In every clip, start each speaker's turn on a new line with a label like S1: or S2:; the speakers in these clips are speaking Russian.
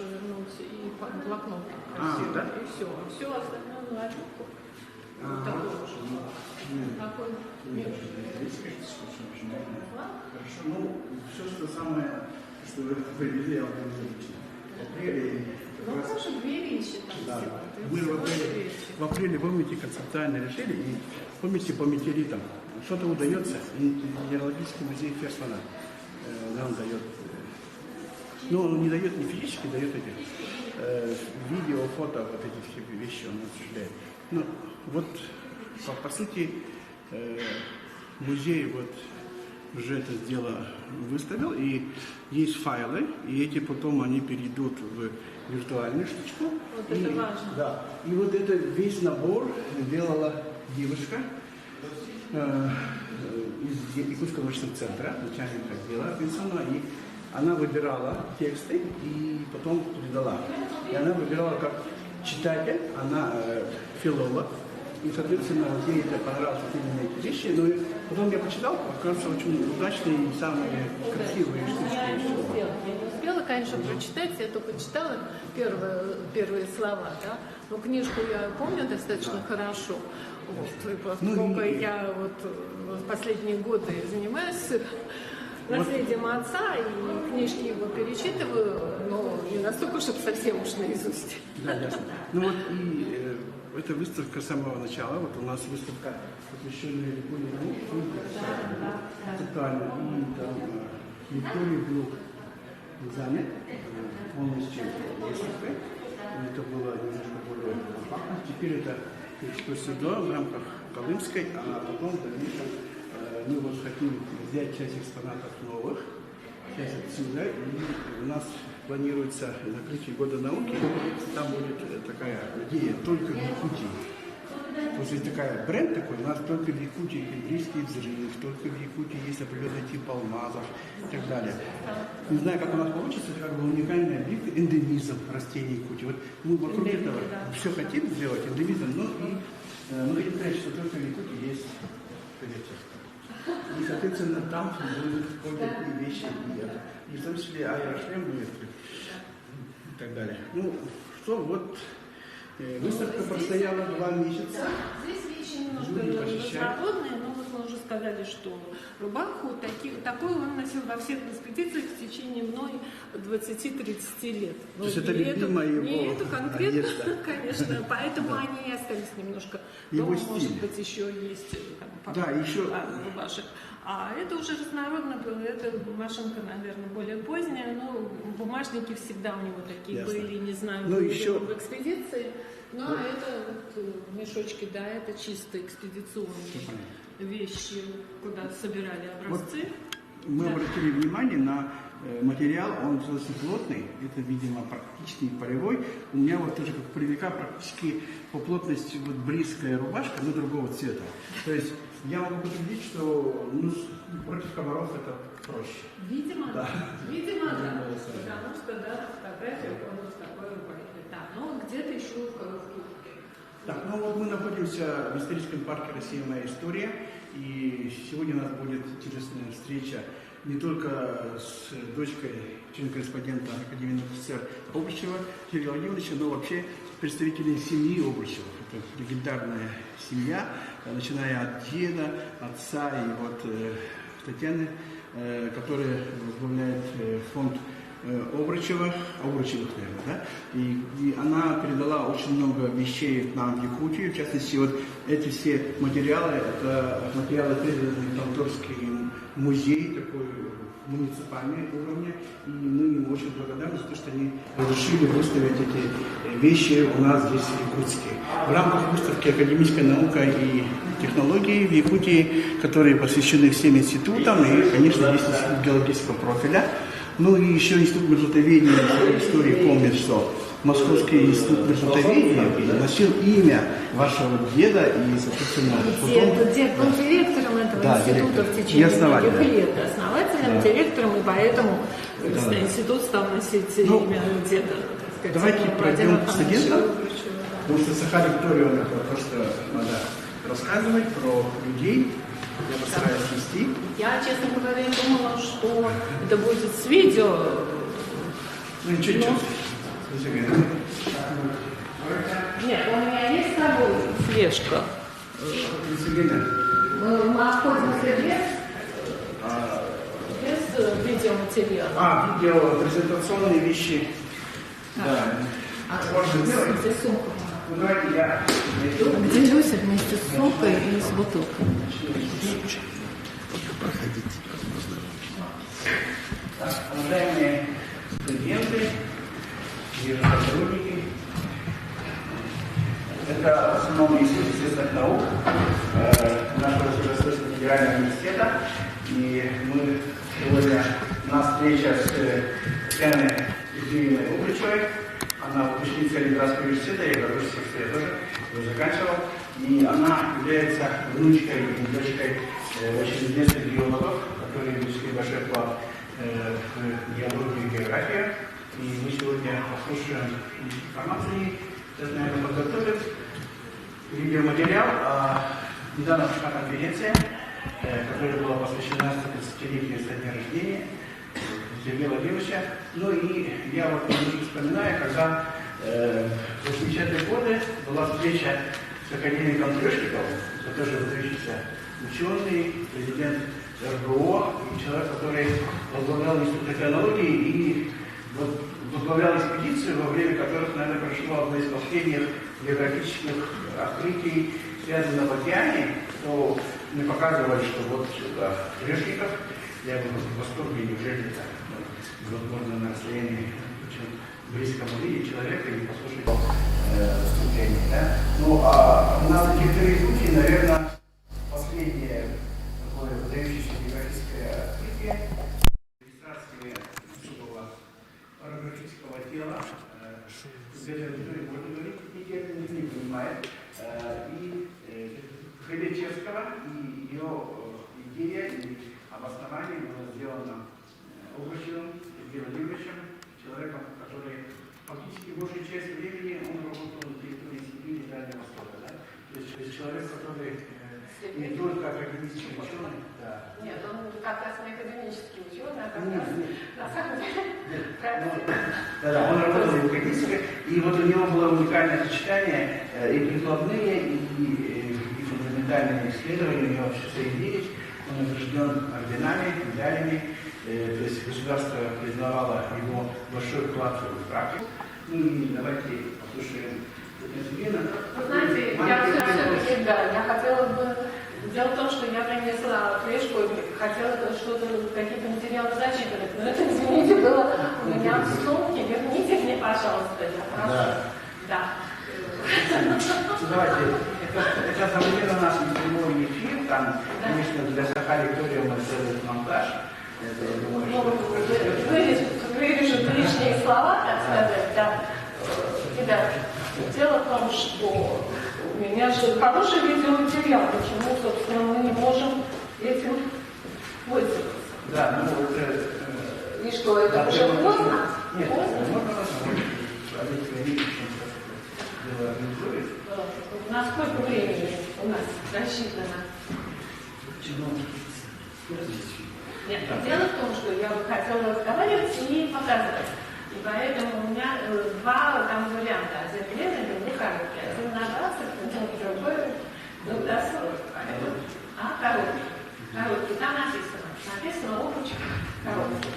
S1: хорошо вернуть, и блокнот красивый,
S2: да?
S1: и все. Все остальное на обивку. Вот такой уже. Такой.
S2: Хорошо. Ну, все, что самое, что вы привезли, я вам лично. В апреле.
S1: Ну, тоже две вещи там
S2: Да.
S1: всего.
S2: Мы в апреле, помните, концептуально решили, и помните по метеоритам, что-то удается, Минералогический музей Ферсмана нам дает, ну, он не дает не физически, дает эти видео, фото, вот эти все вещи он осуществляет. Ну, вот, по сути, музей вот уже это дело выставил, и есть файлы, и эти потом они перейдут в виртуальную штучку.
S1: Вот это важно.
S2: Да. И вот это весь набор делала девушка из Якутского научного центра, начальник отдела пенсионного, и она выбирала тексты и потом передала. И она выбирала как читатель, она филолог. И, соответственно, вот ей это понравилось, вот именно эти вещи. Но потом я почитал, оказывается, очень удачные и самые красивые штучки.
S1: Я не успела, конечно, прочитать, я только читала первые слова, да. Но книжку я помню достаточно хорошо. Вот, и поскольку я вот в последние годы занимаюсь наследием отца, и книжки его перечитываю, но не настолько, чтобы совсем уж наизусть.
S2: Да, ясно. Ну вот и эта выставка с самого начала, вот у нас выставка, посвященная Японии науки, тотально, и там Виктория был занят полностью выставкой, это было немножко более компактно. Теперь это экскурсия в рамках Колымской, а потом в дальнейшем мы вот хотим взять часть экспонатов новых, часть отсюда, и у нас планируется закрытие года науки, там будет такая идея только в Якутии. То есть такая бренд такой, у нас только в Якутии Кембрийский взрыв, только в Якутии есть определенный тип алмазов и так далее. Не знаю, как у нас получится, это как бы уникальный объект, эндемизм растений Якутии. Вот мы вокруг этого все хотим сделать, эндемизм, но и мы хотим сказать, что только в Якутии есть и, соответственно, там будут кое-какие вещи, и в том числе аэрошлем будет и так далее. Ну, что вот, выставка простояла 2 месяца.
S1: Здесь вещи немножко разнородные, но вот мы уже сказали, что рубаху такой он носил во всех экспедициях в течение мной 20-30 лет.
S2: То есть это любимая его
S1: не это конкретно,
S2: одежда.
S1: Конечно, поэтому они и остались немножко.
S2: Его
S1: дома,
S2: стиль.
S1: может быть, еще есть там,
S2: еще
S1: рубашек. А это уже разнородно было, это машинка, наверное, более поздняя, но бумажники всегда у него такие были, не знаю,
S2: еще
S1: в экспедиции. Ну, а это вот мешочки, да, это чисто экспедиционные вещи, куда собирали образцы.
S2: Вот мы обратили внимание на материал, он достаточно плотный, это, видимо, практически полевой. У меня вот тоже как полевика практически по плотности вот близкая рубашка, но другого цвета. То есть я могу подтвердить, что против комаров это проще.
S1: Видимо, да. Видимо, да.
S2: Потому
S1: что, да, фотография вот такой рубашкой. Да, но где-то еще в коробке.
S2: Так, ну вот мы находимся в историческом парке «Россия. Моя история». И сегодня у нас будет интересная встреча не только с дочкой члена-корреспондента Академии СССР Обручева Сергея Владимировича, но вообще представителей семьи Обручевых. Это легендарная семья, начиная от деда, отца и вот Татьяны, которая возглавляет фонд Обручевых, наверное, да? И она передала очень много вещей нам в Якутию, в частности, вот эти все материалы, это материалы, переданные в Талдорский музей, такой муниципальный уровня, и мы им очень благодарны за то, что они решили выставить эти вещи у нас здесь в Якутске. В рамках выставки «Академическая наука и технологии» в Якутии, которые посвящены всем институтам, и, конечно, есть институт геологического профиля. Ну и еще институт международоведения в истории помнит, что Московский институт международоведения носил имя вашего деда и, соответственно,
S1: Дед был директором этого института в течение многих лет, основательным директором, и поэтому институт стал носить имя деда.
S2: Давайте пройдем к студентам, потому что Саха Виктория, просто надо рассказывать про людей. Я постараюсь вести.
S1: Я, честно говоря, думала, что это будет с видео.
S2: Ну ничего.
S1: Нет, у меня есть с собой флешка. Мы обходимся без видеоматериала.
S2: Видео, презентационные вещи. Да. Можно сделать?
S1: Где сумка?
S2: Ну, давайте я
S1: Делюсь вместе с сумкой и с бутылкой.
S2: Так, уважаемые студенты и сотрудники, это в основном Институт естественных наук нашего Северо-Восточного федерального университета. И мы сегодня у нас встреча с Татьяной Евгеньевной Угличевой. Она выпускница Ленинградского университета, я готовился, что я тоже его заканчивал. И она является внучкой и дочкой очень известных геологов, которые внесли большой вклад в геологию и географию. И мы сегодня послушаем информацию, сейчас, наверное, подготовят видеоматериал. Недавно прошла конференция, которая была посвящена 130-летию со дня рождения Сергея Владимировича. Ну и я вот вспоминаю, когда в 80-е годы была встреча с академиком Трешниковым, это тоже выдающийся ученый, президент РГО, и человек, который возглавлял Институт океанологии и возглавлял экспедицию, во время которых, наверное, прошло одно из последних географических открытий, связанных в океане, то мы показывали, что вот Трешников, я был в восторге, неужели это можно на расстоянии очень близком увидеть человека и послушать выступление. Да? Ну, а у нас этих три случаев, наверное, последнее такое выдающееся географическое открытие регистрации особого орографического тела. Где-то аудитория может говорить, никто не понимает. И Хребечевского, и ее идея, и обоснование было сделано Угличевым, Сергеем Владимировичем, человеком, который фактически большую часть времени он работал на территории Сибири и Дальнего Востока. Да? То есть человек, который не только академический ученый. Да.
S1: Нет, он как раз не академический ученый, а как раз на самом деле.
S2: Да, он работал в академической, и вот у него было уникальное сочетание и прикладные, и фундаментальные исследования, у него все соединились. Он награжден орденами, медалями, то есть государство признавало его большой вклад в практику. Ну и давайте послушаем.
S1: Вы знаете, я все-таки, да, я хотела бы... Дело в том, что я принесла флешку и хотела что-то, какие-то материалы зачитывать. Но это, извините, было у меня в сумке. Верните мне, пожалуйста, я прошу. Да.
S2: Давайте, это совместно у нас прямой эфир, там, конечно, для Сахари-Виктория мы сделаем монтаж.
S1: Вырежут лишние слова, так сказать, да. Ребята, дело в том, что у меня же хороший видеоматериал, почему, собственно, мы не можем этим пользоваться.
S2: Да, ну это...
S1: И что, это уже поздно?
S2: Нет, можно посмотреть. Дело организует.
S1: На сколько времени у нас рассчитано? Нет, дело в том, что я бы хотела разговаривать и показывать. И поэтому у меня два там варианта. Один длинный, другой короткий. Один на 20, другой до 40. Короткий. Короткий. Там написано очень короткий.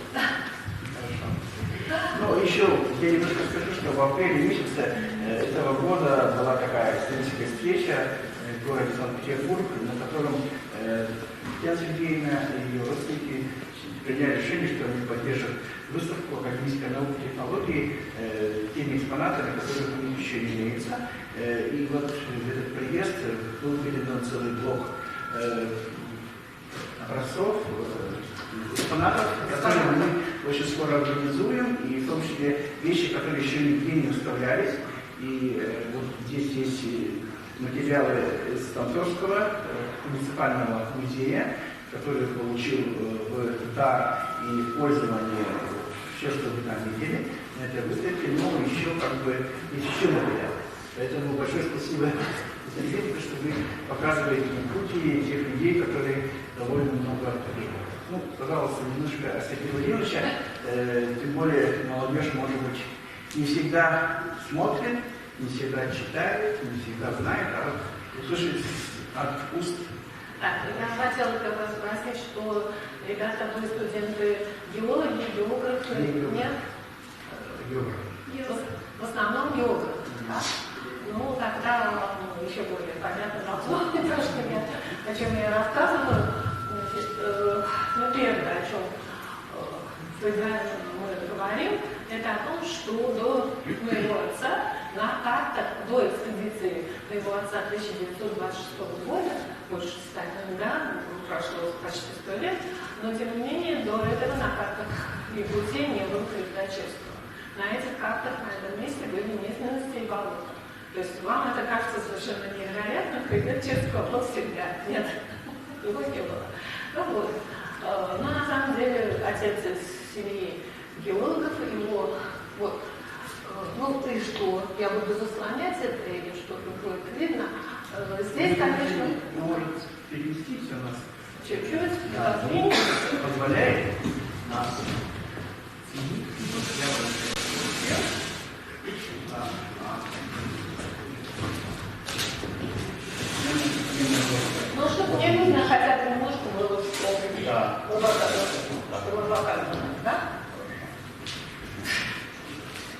S2: Ну, еще я немножко скажу, что в апреле месяце этого года была такая историческая встреча в городе Санкт-Петербург, на котором Татьяна Сергеевна и ее родственники приняли решение, что они поддержат выставку академической науки и технологий теми экспонатами, которые у них еще не имеются. И вот в этот приезд был передан целый блок образцов, экспонатов, которые мы очень скоро организуем, и в том числе вещи, которые еще нигде не выставлялись. И вот здесь есть материалы из Тамбовского муниципального музея, который получил в дар и в пользование все, что вы там видели на этой выставке, но еще есть еще материалы. Поэтому большое спасибо за это, что вы показываете пути тех людей, которые довольно много понимают. Ну, пожалуйста, немножко о Сергее Владимировиче, тем более молодежь, может быть, не всегда смотрит, не всегда читает, не всегда знает, а вот услышать от уст.
S1: Так, я хотела как раз спросить, что ребята, вы студенты геологи, географы, нет?
S2: Географ.
S1: В основном географы, да? Ну, тогда еще более понятно должно быть, о чем я рассказывала. Значит, ну, первое, о чем в Израиле мы говорим, это о том, что до моего отца на картах, до экспедиции моего отца 1926 года, больше 100 лет, да, прошло почти 100 лет, но тем не менее до этого на картах Якутии не было Хребточевского. На этих картах на этом месте были местности и болота. То есть вам это кажется совершенно невероятным, Хребточевского был всегда. Нет, его не было. Ну вот. Но на самом деле отец из семьи геологов, его вот, ну ты что, я буду заслонять это или что-то будет видно. Здесь, конечно,
S2: может перенести все нас.
S1: Чуть-чуть,
S2: да, позволяет нас.
S1: Ну, чтобы мне нужно хотя бы немножко было вспомнить.
S2: Да.
S1: Чтобы показывать, да?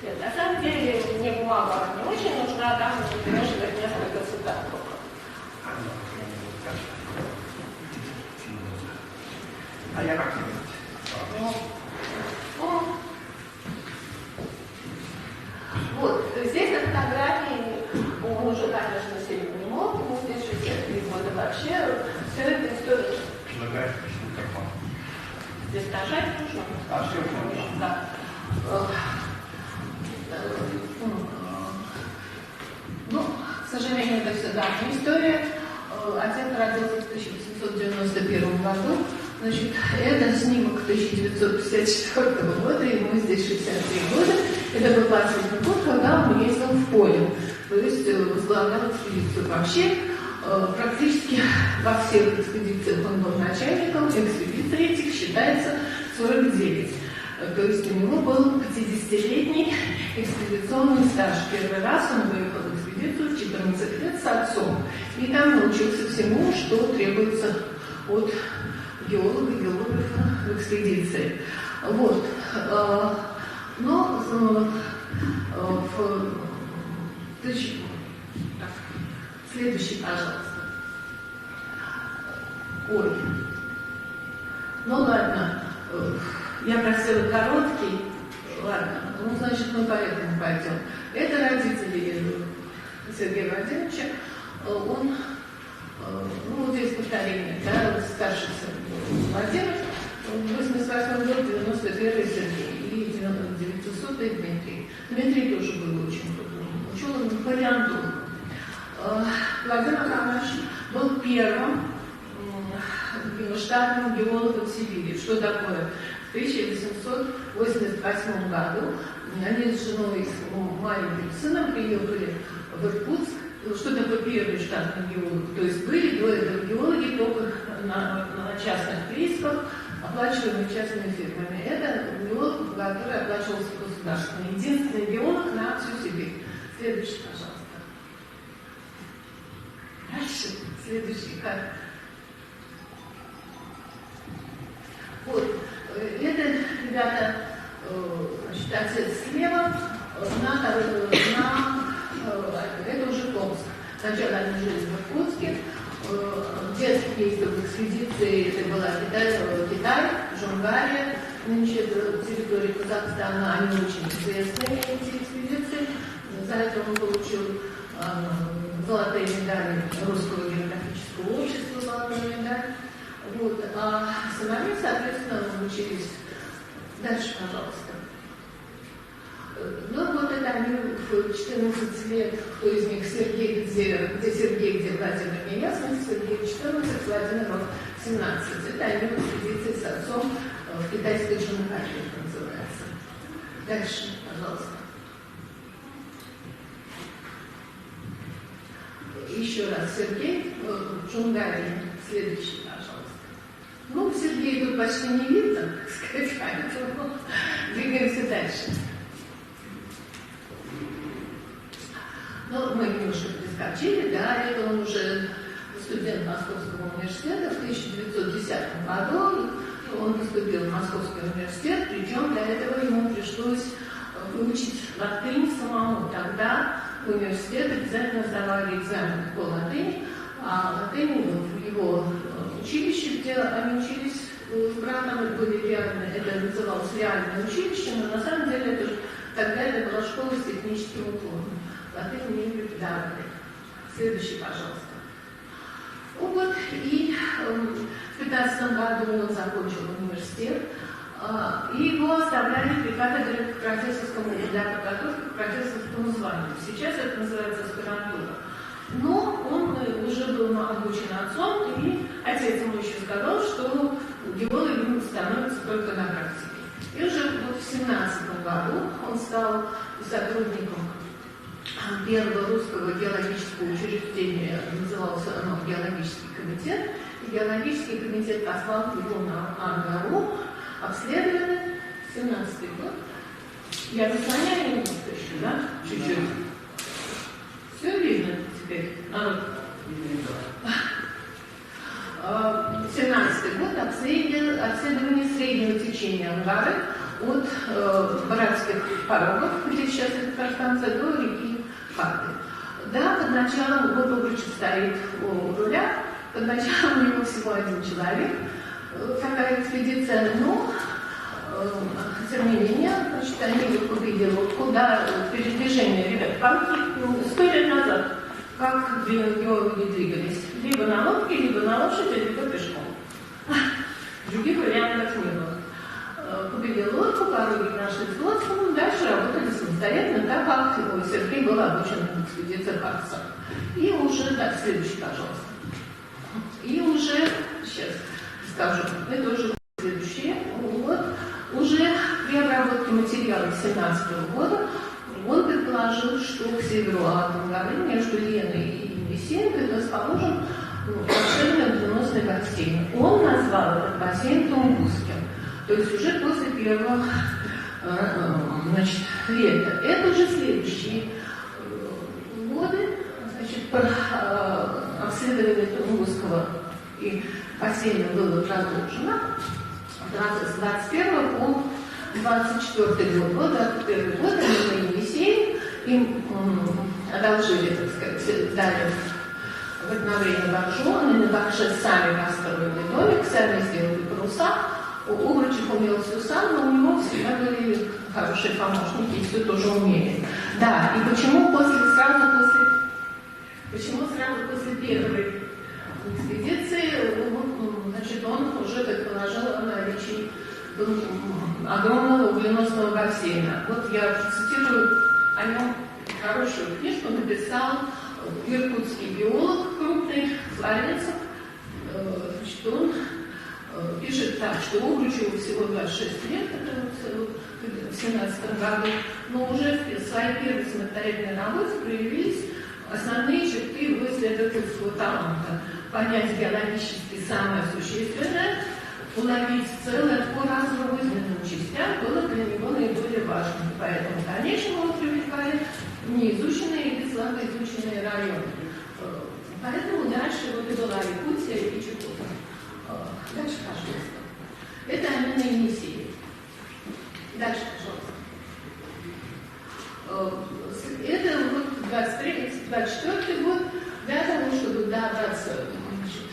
S1: Нет, на самом деле мне бумага не очень нужна, там может быть несколько цитат только.
S2: А я как делать?
S1: Вот, здесь на фотографии он уже, конечно, сильно не мог, ему здесь 63 года вообще. Все это история.
S2: Предлагаю микрофон.
S1: Здесь нажать нужно?
S2: А, все, конечно.
S1: Да. Ну, к сожалению, это все давняя история. Отец родился в 1891 году. Значит, это снимок 1954 года, ему здесь 63 года. Это был последний год, когда он ездил в поле, то есть возглавлял экспедицию. Вообще, практически во всех экспедициях он был начальником, экспедиций этих считается 49. То есть у него был 50-летний экспедиционный стаж. Первый раз он выехал в экспедицию в 14 лет с отцом. И там научился всему, что требуется от геолога, географа в экспедиции. Вот. Но следующий, пожалуйста. Ой. Ну ладно. Я просила короткий. Ладно. Ну, значит, мы поэтому пойдем. Это родители Сергея Владимировича. Он, ну, вот здесь повторение, да, старший сын Владимир. В 88 году 91-й Сергей и 900-й Дмитрий. Дмитрий тоже был очень крутым ученым, палеонтологом. Владимир Камаш был первым штатным геологом в Сибири. Что такое? В 1888 году они с женой и с маленьким сыном приехали в Иркутск. Что такое первый штатный геолог? То есть были до этого геологи только на частных приисках, оплачиваемые частными фирмами. Это геолог, который оплачивался государственно. Единственный геолог на всю Сибирь. Следующий, пожалуйста. Дальше. Следующий. Как? Вот. Это, ребята, значит, отец слева, это уже Томск. Сначала они жили в Иркутске. Детский ездил в экспедиции, это была Китай, Джунгария, нынче это территория Казахстана, они очень известные, эти экспедиции. За это он получил золотые медали Русского географического общества, золотую медаль. Вот. А сыновья, соответственно, учились. Дальше, пожалуйста. Ну, вот это они в 14 лет, кто из них Сергей, где Сергей, где Владимир, не ясно, Сергей 14, Владимир 17. Это они в экспедиции с отцом в китайской Джунгарии, это называется. Дальше, пожалуйста. Еще раз, Сергей, Джунгарии, следующий, пожалуйста. Ну, Сергея тут почти не видно, так сказать, поэтому двигаемся дальше. мы немножко перескочили, да, это он уже студент Московского университета в 1910 году. Он поступил в Московский университет, причем для этого ему пришлось выучить латынь самому. Тогда в университет обязательно сдавали экзамен по латыни, а латынь в его училище, где они учились с братом, были реальные, это называлось реальное училище, но на самом деле это, тогда это была школа с техническим уклоном. Латынь не преподавали. Следующий, пожалуйста. Вот, и в 15 году он закончил университет, и его оставляли при кафедре для подготовки к профессорскому званию. Сейчас это называется аспирантура. Но он уже был обучен отцом, и отец ему еще сказал, что геологом становится только на практике. И уже вот в 17 году он стал сотрудником первого русского геологического учреждения, назывался оно геологический комитет, и геологический комитет послал его на Ангару, обследовали 17-й год. Я заслоняю немножко еще, да? Чуть-чуть. Все видно теперь? 17-й год обследование среднего течения Ангары от братских порогов, где сейчас это Татарстанца, до реки Хаты. Да, под началом, вот Обручев стоит у руля, под началом у него всего один человек, такая экспедиция, но тем не менее, значит, они увидели, куда передвижение, ребят, памятник 100 лет назад, как геологи двигались, либо на лодке, либо на лошади, либо пешком. Других вариантов не было. Купили лодку, пороги нашли с лодком, дальше работали самостоятельно, так как Сергей был обучен в экспедициях отца. И уже, так, следующий, пожалуйста. И уже, сейчас скажу, это уже следующее, вот, уже при обработке материала 2017 года он предположил, что к северу от Ангары, между Леной и Есенкой, расположен обширный водоносный бассейн. Он назвал этот бассейн Тунгусским. То есть уже после первого лета. Это уже следующие годы, значит, обследование Тунгусского и бассейна было продолжено с 21 по 24 год. Вот 21 год они на Енисей, им одолжили, так сказать, дали в обновление баржу, они на барже сами построили домик, сами сделали паруса. Обручев умел все сам, но у него всегда были хорошие помощники, и все тоже умели. Да, и почему сразу после первой экспедиции, значит, он уже предположил о наличии огромного угленосного бассейна. Вот я цитирую о нем хорошую книжку, написал иркутский геолог крупный, Флоренцев. Значит, он пишет так, что Обручеву всего 26 лет, это вот в 17 году, но уже в своей первой самостоятельной работе проявились основные черты его исследовательского таланта. Понять геологически самое существенное, уловить целое по разрозненным частям было для него наиболее важным. Поэтому, конечно, его привлекали неизученные или слабо изученные районы. Поэтому дальше вот и была Якутия и Чукотка. Дальше, пожалуйста. Это они на Енисее. Дальше, пожалуйста. Это вот 24 год для того, чтобы добраться, значит,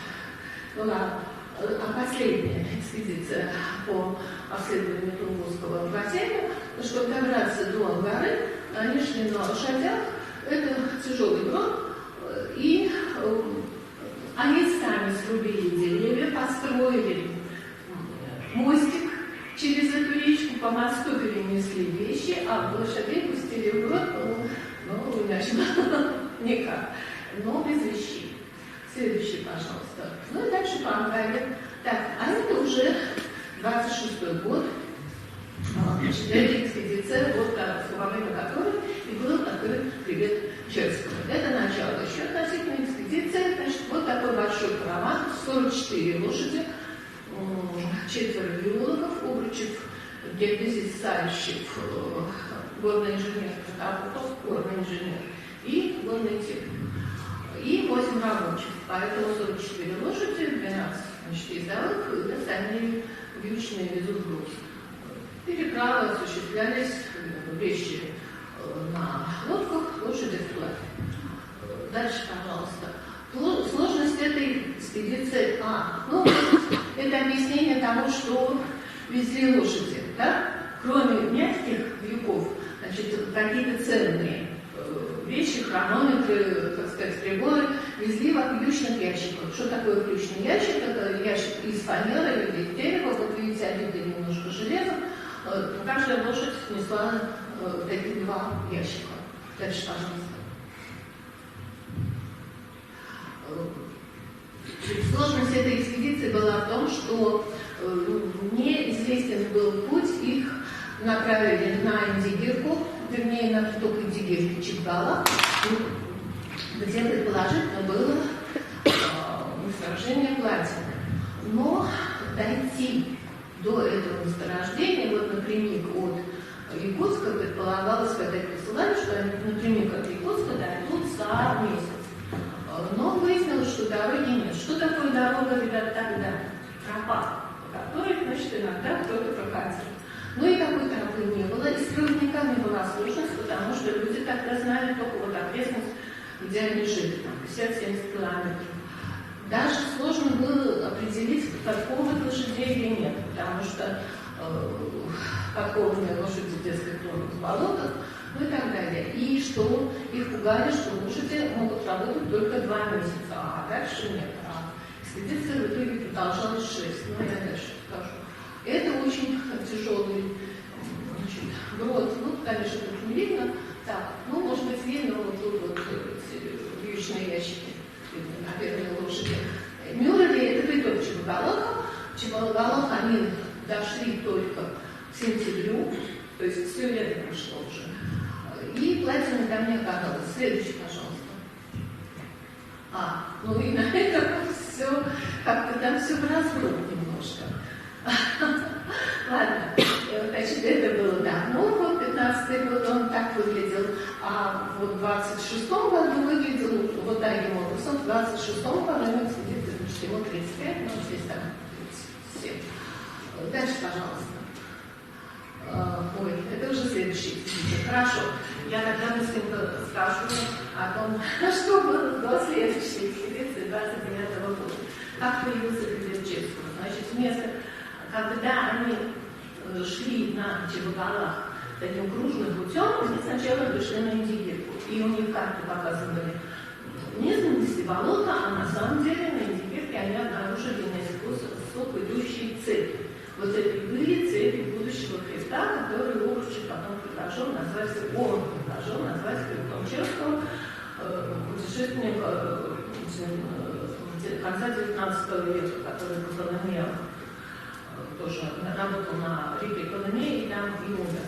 S1: была последняя экспедиция по обследованию Тунгусского бассейна, чтобы добраться до Ангары, они шли на лошадях, это тяжелый брод, и они сами срубили деревья, построили мостик через эту речку, по мосту перенесли вещи, а лошадей пустили в брод, ну, иначе никак, но без вещей. Следующий, пожалуйста. Ну и дальше по Ангаре. Так, а это уже 26-й год. Значит, это экспедиция, вот во время которой и был такой привет Черского. Это начало еще относительно экспедиции. Значит, вот такой большой караван, 44 лошади, 4 биологов, Обручев, геодезист Сальщик, горный инженер Катапутов, горный инженер и лунный тип. И 8 рабочих. Поэтому 44 лошади, 12 ездовых, и остальные вьючные везут груз. Переправы осуществлялись вещи на лодках, лошади в платье. Дальше, пожалуйста. Сложность этой экспедиции. Это объяснение того, что везли лошади. Да? Кроме мягких вьюков, значит, какие-то ценные вещи, хронометры, так сказать, приборы везли в вьючных ящиках. Что такое вьючный ящик? Это ящик из фанеры или из дерева. Вот видите, обиты немножко железом. Каждая лошадь несла такие 2 ящика. Дальше, пожалуйста. Сложность этой экспедиции была в том, что неизвестен был путь, их направили на Индигирку, вернее, на приток Индигирки Чикгала, где предположительно было месторождение платины. Но дойти до этого месторождения, вот напрямик от Якутска, предполагалось, когда их посылали, что они напрямик от Якутска дойдут за месяц. Но выяснилось, что дороги нет. Что такое дорога, ребят, тогда? Тропа, по которой, значит, иногда кто-то проходил. Но и такой тропы не было, и с проводниками была сложность, потому что люди тогда знали только вот окрестность, где они жили, там, 50-70 километров. Даже сложно было определить, подкованных лошадей или нет, потому что подкованные лошади, дескать, в болотах, ну и так далее. И что их пугали, что лошади могут работать только 2 месяца, а дальше нет. Экспедиция в итоге продолжалась 6, но я дальше скажу. Это очень тяжелый, значит, брод. Ну, конечно, тут не видно. Так, ну, может быть, видно вот тут вот эти вьючные ящики на первой лошади. Мюррей — это приток Чебоголоха. Чебоголох они дошли только к сентябрю, то есть все лето прошло уже. И платины там не оказалось. Следующий, пожалуйста. Ну и на этом все, как-то там все в разброд немножко. Ладно, значит, это было давно, вот 15-й год он так выглядел, а вот в 26-м году выглядел вот таким образом. В 26-м году экспедиции, потому что ему 35, но здесь там 37. Дальше, пожалуйста. Ой, это уже следующий экспедиция. Хорошо, я тогда быстренько скажу о том, что было до следующей экспедиции 29-го года. Как появился Кривичевский. Значит, вместо, когда они шли на Чебоголах таким кружным путем, они сначала пришли на Индигирку. И у них карты показывали низменности болота, а на самом деле на Индигирке они обнаружили наискосок идущие цепи. Вот это и были цепи будущего Христа, который Обручев потом предложил назвать, Крюком-Черского, путешественника конца 19 века, который в Коломе тоже работал на реке Коломе и там и умер.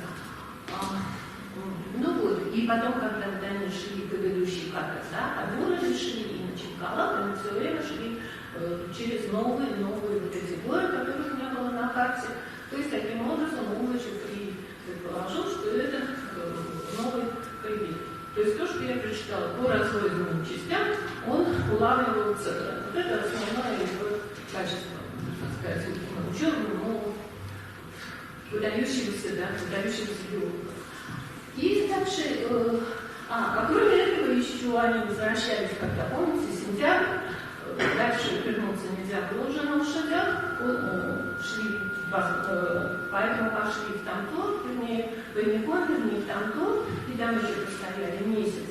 S1: Ну вот, и потом, когда вот они шли по ведущей карте, да, по городу шли и на Чебоголах, они все время шли через новые вот эти горы, которых не было на карте. То есть, таким образом, Обручев предположил, что это новый хребет. То есть, то, что я прочитала по разрозненным частям, он улавливал целое. Вот это основное его качество, так сказать, ученого, но выдающегося биолога. И дальше, кроме этого, еще они возвращались, когда помните, сентябрь, дальше вернуться нельзя было уже на лошадях, поэтому пошли в Тамтор, вернее, в Тамтор, и там еще постояли месяц,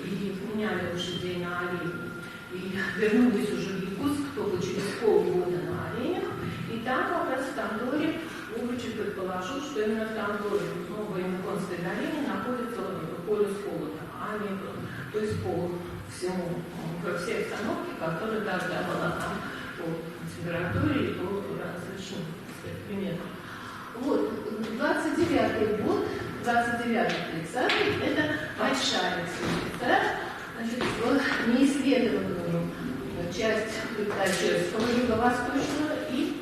S1: и меняли лошадей на оленей, и вернулись уже в Якутск только через полгода на оленях, и там как раз в Тамторе Обручев предположил, что именно в Тамторе, в Новой Ямиконской долине, находится полюс холода, а не то есть по всему, по всей обстановке, которая тогда была там по температуре и по различным примерам. Вот, 29-й год, 29-30, это большая экспедиция, значит, в неисследованную часть Крюкова юго-восточного и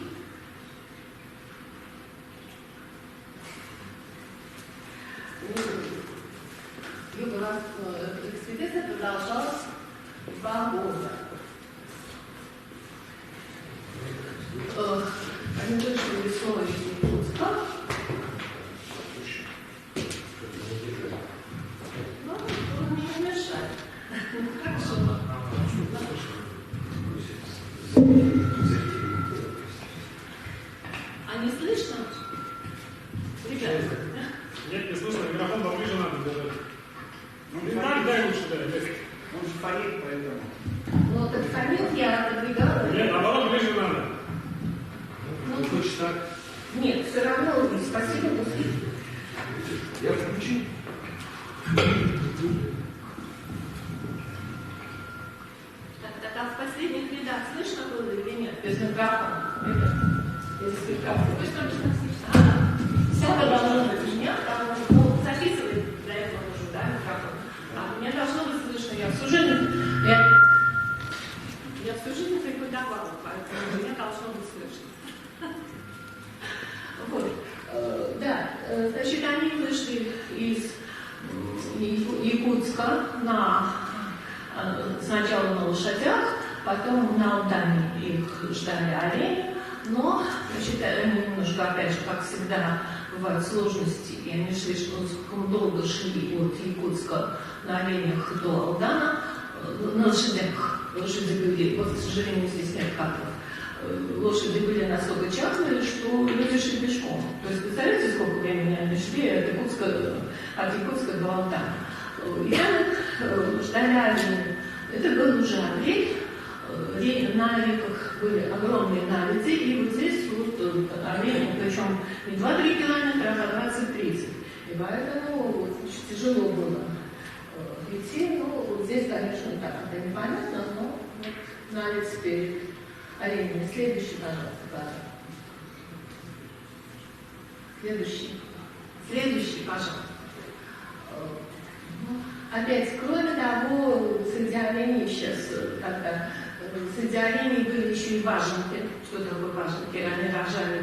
S1: Они вышли весной из Якутска. Ну, он мне не мешает. Хорошо. А не слышно? Ребята.
S3: Нет, не слышно. Микрофон поближе надо держать. Дай лучше, дай.
S2: Он же поет, поэтому.
S1: Ну, так фамил я отодвигала.
S3: Нет, наоборот, ближе надо.
S2: Ну, хочешь так?
S1: Нет, все равно спасибо, пусть.
S2: Я включу.
S1: Так, а в последних рядах слышно было или нет? Без микрофона. Без микрофона. Пусть там что слышно. Всяко должно быть. У меня там, ну, записывает для этого нужен, да, микрофон. А мне должно быть слышно. Я всю жизнь преподавала, поэтому мне должно быть слышно. Вот. Да, значит, они вышли из Якутска сначала на лошадях, потом на Алтане их ждали олени, но, значит, они немножко, опять же, как всегда, бывают сложности, и они шли, слишком долго шли от Якутска на оленях до Алдана, на лошадях. Лошади были, вот, к сожалению, здесь нет кадров. Лошади были настолько чахлые, что люди шли пешком. То есть, представляете, сколько времени они шли от Якутска до Алтана. И там их ждали олени. Это был уже апрель. На реках были огромные наледи, и вот здесь вот олени, причем не 2-3 километра, а 20-30. И поэтому вот, тяжело было идти. Ну, вот здесь, конечно, так, это непонятно, но вот, наледь перед оленями. Следующий, пожалуйста, Павел. Следующий, пожалуйста. Опять, кроме того, среди оленей сейчас, когда среди оленей были еще и важенки. Что такое важенки? Они рожали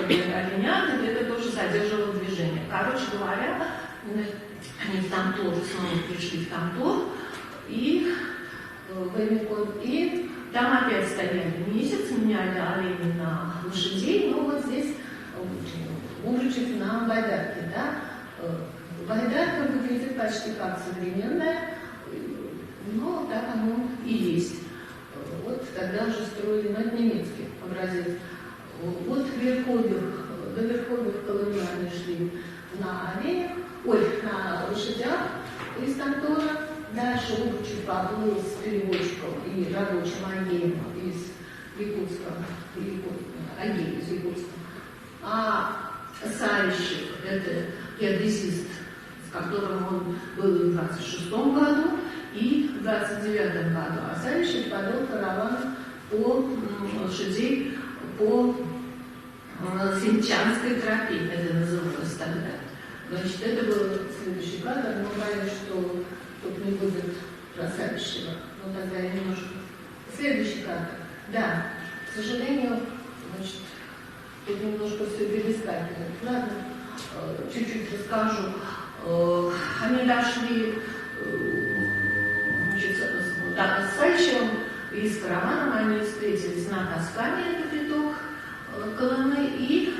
S1: оленят, и это тоже задерживало движение. Короче говоря, они в Тамтор, снова пришли в Тамтор, и там опять стояли месяц, меняли оленей на лошадей, но вот здесь Угличев на байдарке, да. Байдарка выглядит почти как современная, но так оно и есть. Вот тогда уже строили, но это немецкий образец. Вот до верховьев Колымы они шли на лошадях из Тамтора. Дальше Угличев поплыл с перевозчиком и рабочим Агеем из Якутска. А Савищев, это геодезист, с которым он был в 26 году и в 29 году. А Савищев повел караван лошадей по Синчанской тропе, это называлось тогда. Значит, это был следующий кадр, но боюсь, что тут не будет про Савищева. Но тогда я немножко... Следующий кадр. Да, к сожалению, значит, тут немножко все перескакивает. Ладно, чуть-чуть расскажу. Они дошли с Савищевым и с караваном, они встретились на Тоскане, это приток Колымы, и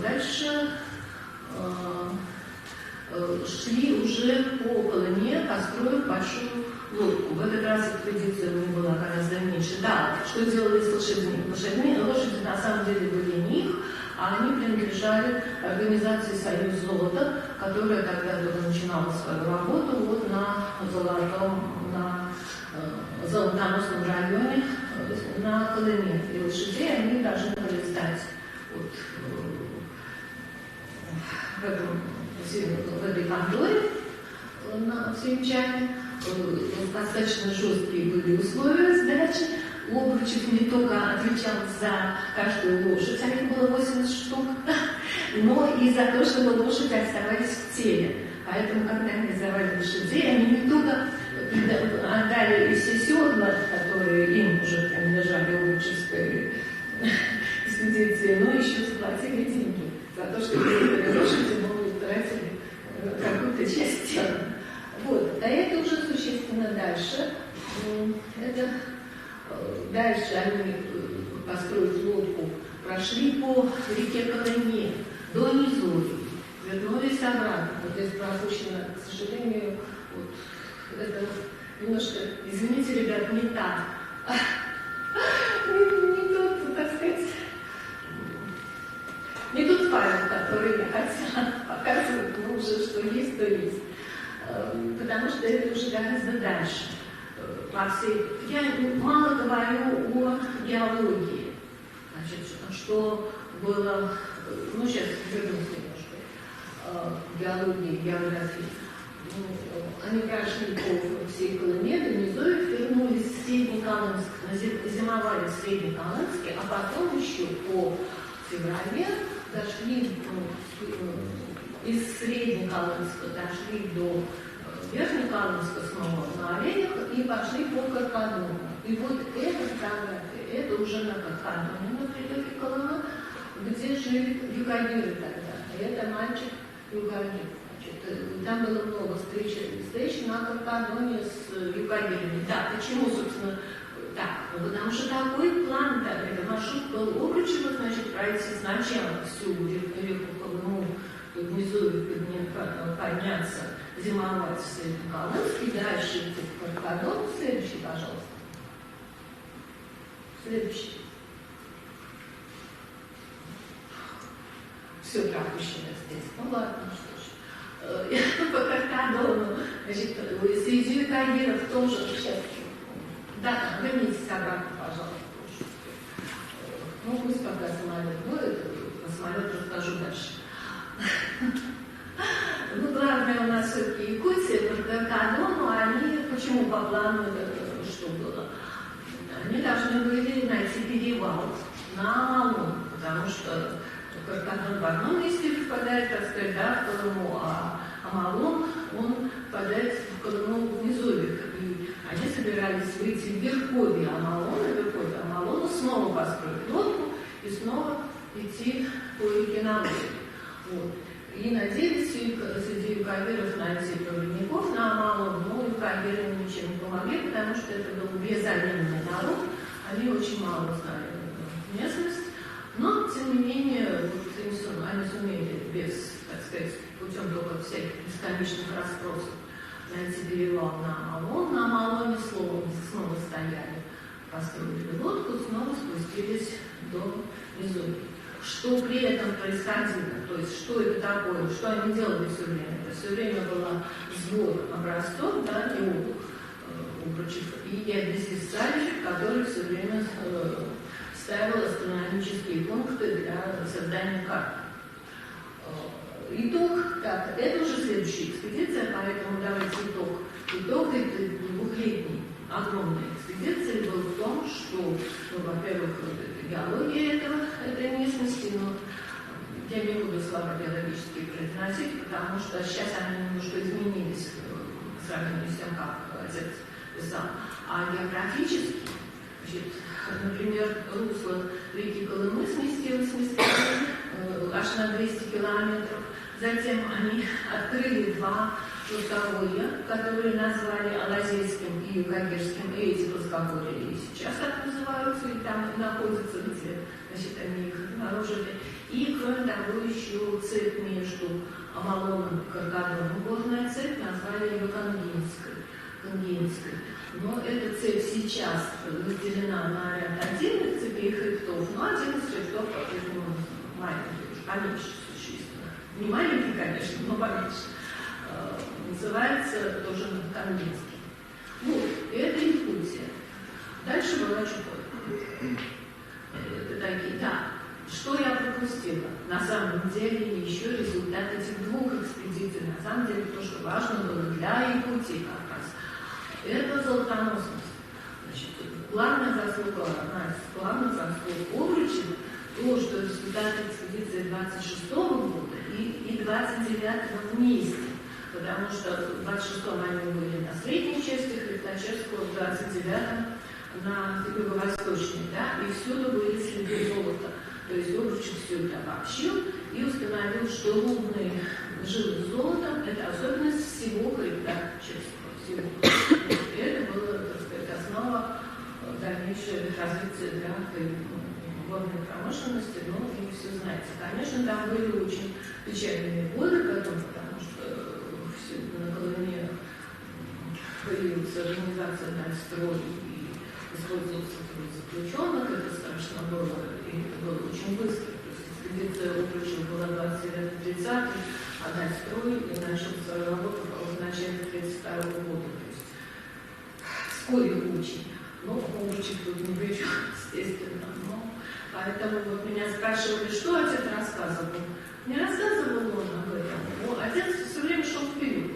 S1: дальше шли уже по Колыме, построив большую лодку. В этот раз экспедиция у них была гораздо меньше. Да, что делали с лошадьми? Лошади на самом деле были не их, а они принадлежали организации «Союз золота», которая тогда только начинала свою работу вот на золотоносном районе, на Колыме. И лошадей они должны были сдать вот, в этой конторе на Синчане. Достаточно жесткие были условия сдачи. Угличев не только отвечал за каждую лошадь, а их было 80 штук, но и за то, чтобы лошади оставались в теле. Поэтому, когда они сдавали лошадей, они не только отдали и все седла, которые им уже принадлежали Угличевской экспедиции, но еще заплатили деньги за то, что эти лошади тратили какую-то часть тела. Вот, а это уже существенно дальше. Это дальше они построить лодку, прошли по реке Колыме до Низови, вернулись обратно. Вот здесь пропущено, к сожалению, вот, это немножко, извините, ребят, не так. Не тот, так сказать, не тот файл, который я хотела показывать, но уже что есть, то есть. Потому что это уже гораздо дальше. Я мало говорю о геологии. Значит, что было, ну сейчас вернусь немножко к геологии, географии. Они прошли по всей Колыме, до Низоев, вернулись в Среднеколымск, зимовали в Среднеколымске, а потом еще по Феврале дошли из Среднеколымска, дошли до Верхнеколымска снова на Оленях и пошли по Каркадону. И вот эта фотография, это уже на Каркадоне, на притоке Колыма, где жили югагиры тогда. Это мальчик югагир. Там было много встреч на Каркадоне с югагирами. Да, почему, собственно, так? Ну, потому что такой план, да, это маршрут был Обручева, значит, пройти сначала всю реку Колыму, внизу подняться, зимовать в Среднеколымске, дальше идти в Каркадон. Следующий, пожалуйста. Следующий. Все пропущено здесь. Ну ладно, что ж. По Каркадону, значит, среди югагиров тоже сейчас. Да, вернитесь обратно, пожалуйста. Ну, пусть пока самолет будет, про самолет расскажу дальше. Ну, главное у нас все-таки Якутия, по Каркадону, они, почему по плану это что было? Они должны были найти перевал на Амалон, потому что Каркадон в одном месте впадает, так сказать, да, в Колыму, а Амалон, он впадает в Колыму в Низовик. И они собирались выйти в Верховье Амалону, снова построить лодку и снова идти по реке Намыли. Вот. И надеялись среди югагиров найти проводников на Амалон, но югагиры ничем не помогли, потому что это был безоленный народ, они очень мало знали местность, но, тем не менее, они сумели без, так сказать, путем только всяких бесконечных расспросов найти перевал на Амалон. На Амалоне снова стояли, построили лодку, снова спустились до Низови. Что при этом происходило, то есть что это такое, что они делали все время. Это все время был сбор образцов, да, геолог Обручев и геодезист, который все время ставил астрономические пункты для создания карт. Итог, так, это уже следующая экспедиция, поэтому давайте итог. Итог этой двухлетней огромной экспедиции был в том, что, ну, во-первых, геология этой местности, но я не буду слова геологические произносить, потому что сейчас они немножко изменились по сравнению с тем, как отец писал. А географически, значит, например, русло реки Колымы сместилось аж на 200 километров. Затем они открыли два плоскогорья, которые назвали Алазейским и Югагирским. И эти плоскогорья и сейчас так называются, и там находятся, где, значит, они их обнаружили. И, кроме того, еще цепь между Амалоном и Каркадоном, горная цепь, назвали ее Кангенской. Но эта цепь сейчас разделена на ряд отдельных цепей хребтов, но один из хребтов по-прежнему маленький, уж поменьше существенно. Не маленький, конечно, но поменьше. Называется тоже Кангенский. Вот, это Якутия. Дальше была Чукотка. Это такие, да. Что я пропустила? На самом деле еще результат этих двух экспедиций. На самом деле то, что важно было для Якутии как раз. Это золотоносность. Значит, главная заслуга, одна из главных заслуг Обручева, то, что результат экспедиции 26-го года и 29-го вместе. Потому что в 26-м они были на средней части Хребточерского, в 29-м на юго-восточной, да, и всюду были следы золота. То есть Обручев все это обобщил и установил, что рудные жилы с золотом – это особенность всего Хребточерского. И это было, так сказать, основа дальнейшего развития для горной промышленности, ну, вы все знаете. Конечно, там были очень печальные годы, потому что на колонии появилась организация «Дальстрой» и использовался труд заключенных. Это страшно было, и это было очень быстро. То есть экспедиция Обручева была 29-30, а «Дальстрой» начал свою работу в начале 1932 года. То есть вскоре очень. Ну, Обручев тут не причем, естественно. Но, поэтому вот меня спрашивали, что отец рассказывал. Не рассказывал он об этом. Но отец все время шел вперед.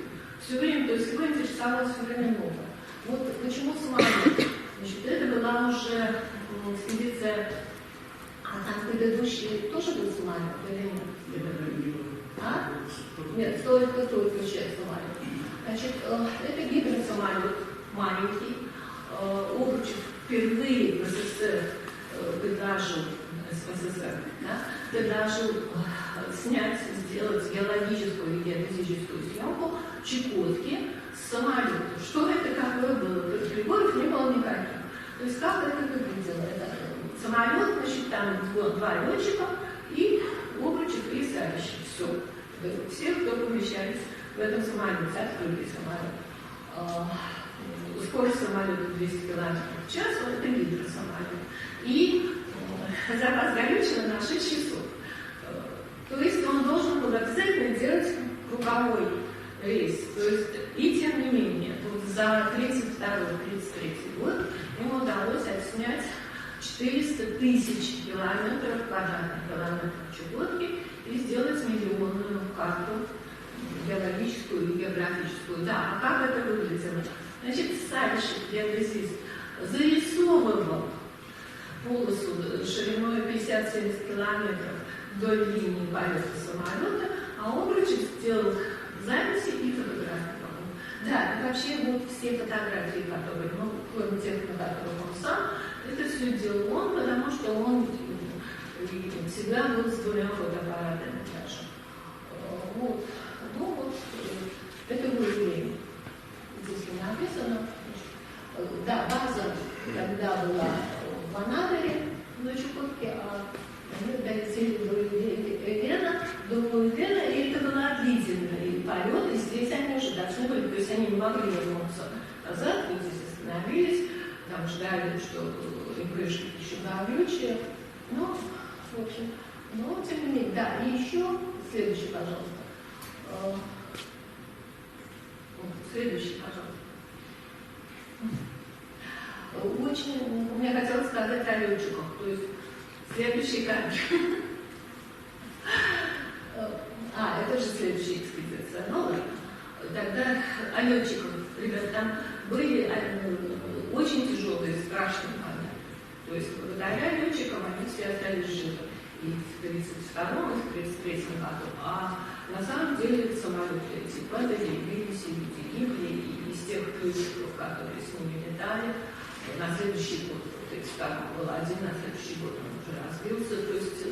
S1: Все время, то есть его интересовало все время новое. Вот почему самолет? Значит, это была уже экспедиция, а там предыдущий тоже был самолет или нет? А? Нет, только включает самолет. Значит, это гидросамолет маленький. Обручев впервые в СССР предложил, снять, сделать геологическую и геодезическую съемку Чукотки с самолета. Что это такое было? То есть приборов не было никаких. То есть как это выглядело? Это самолет, значит, там два летчика и Обручев и Савичев. Все. Все, кто помещались в этом самолете, открытый самолет. Скорость самолета 200 км в час, вот это гидросамолет. И запас горючего на 6 часов. То есть он должен был обязательно делать круговой рейс. То есть, и тем не менее, вот за 1932-1933 год ему удалось отснять 400 тысяч километров, квадратных километров Чукотки и сделать миллионную карту геологическую и географическую. Да, а как это выглядело? Значит, Савичев, геодезист, зарисовывал полосу шириной 50-70 километров вдоль линии полета самолета, а Обручев сделал записи и фотографировал. Да, и вообще вот все фотографии, которые, ну, кроме тех, на которых он сам, это все делал он, потому что он всегда был с двумя фотоаппаратами даже. Вот. Ну вот, это было время. Здесь написано, да, база тогда была в Анадыре, на Чукотке, а они долетели до Уидена, и это было длительный полет, и здесь они уже должны были, то есть они не могли вернуться назад, вот здесь остановились, там ждали, что им пришли еще на Гаврюче, ну, в общем, но тем не менее, да, и еще, следующий, пожалуйста. Следующий, пожалуйста. Очень, мне хотелось сказать о летчиках, то есть следующий кадр. Это же следующая экспедиция. Ну ладно. Тогда о летчиках, ребята, там были очень тяжелые, страшные моменты. То есть благодаря летчикам они все остались живы. И в 1932 и в 1933 году. А на самом деле самолеты эти падали, бились, и люди гибли, и из тех летчиков, которые с ними летали, на следующий год, в 1932 был один, на следующий год он уже разбился, то есть,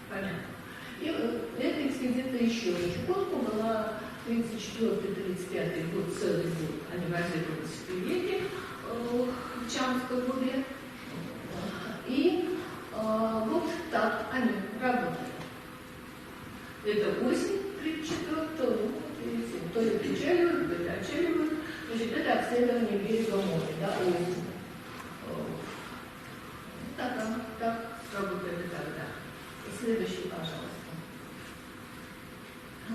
S1: понятно. И эта экспедиция еще на Чукотку была 1934-1935 год, целый год. Они базировались в Певеке, в Чамской воде. И вот так они работали. Это осень 34-го, видите, то ли причаливают, то ли отчаливают. Значит, это обследование берега моря, да, осень. Так работали тогда. И следующий, пожалуйста.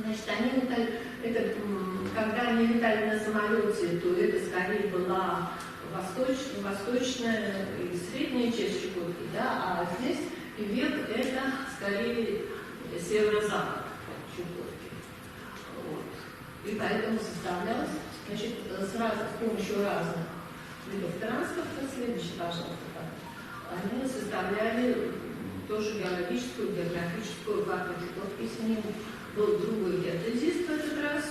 S1: Значит, они летали, когда они летали на самолете, то это скорее была восточная и средняя часть Чукотки, да, а здесь Певек это скорее северо-запад Чукотки. Вот. И поэтому составлялось, значит, сразу с помощью разных видов транспорта, следующий, пожалуйста, они составляли тоже геологическую, географическую карту Чукотки. С ним был другой геодезист в этот раз,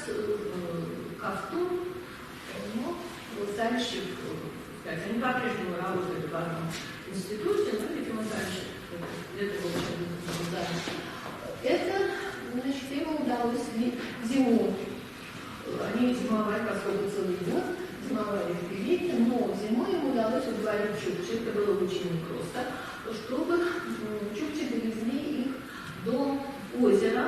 S1: Ковтун, но Савичев, они по-прежнему работают в одном институте, но, видимо, дальше где-то это, значит, ему удалось зимой. Они зимовали, поскольку целый год зимовали в Певеке, но зимой ему удалось уговорить Чукчи, это было очень непросто, потому чтобы чукчи довезли их до озера.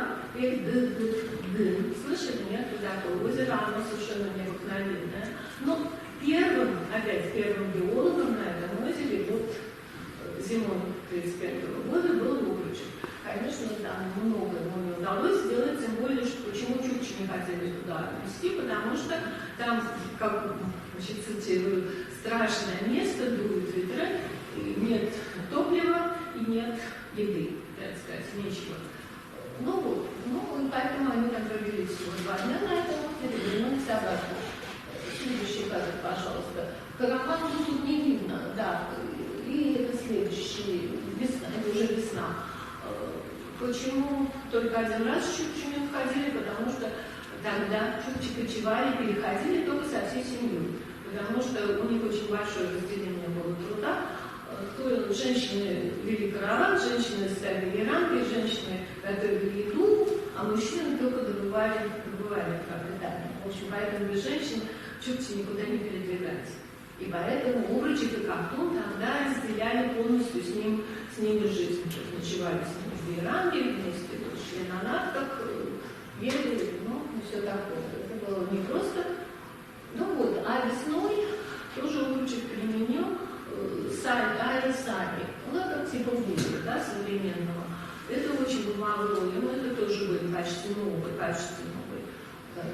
S1: Слышали, нет? Такое озеро, оно совершенно необыкновенное. Но первым геологом на этом озере зимой 1935 года был Лукачев. Конечно, там много ему не удалось сделать, тем более, что почему чукчи не хотели туда везти, потому что там, как цитирую, страшное место, дуют ветры, нет топлива и нет еды, так сказать, нечего. И поэтому они там провели всего 2 дня на этом, вернулись обратно. Следующий кадр, пожалуйста. Караван тут не видно, да, и это следующий, весна, это уже весна. Почему только один раз чукчи не входили? Потому что тогда чукчи кочевали, переходили только со всей семьей. Потому что у них очень большое разделение было труда. Женщины вели караван, женщины ставили рамки, женщины готовили еду, а мужчины только добывали пропитание. В общем, поэтому без женщин чукчи никуда не передвигались. И поэтому Урочек и Ковтун тогда разделяли полностью с ними жизнь. Ночевали с ними в Иранге, вместе шли на нарках, ели, и все такое. Это было непросто. А весной тоже Урочек применил сани. Это типа вуза, да, современного. Это очень помогло ему, это тоже был качественный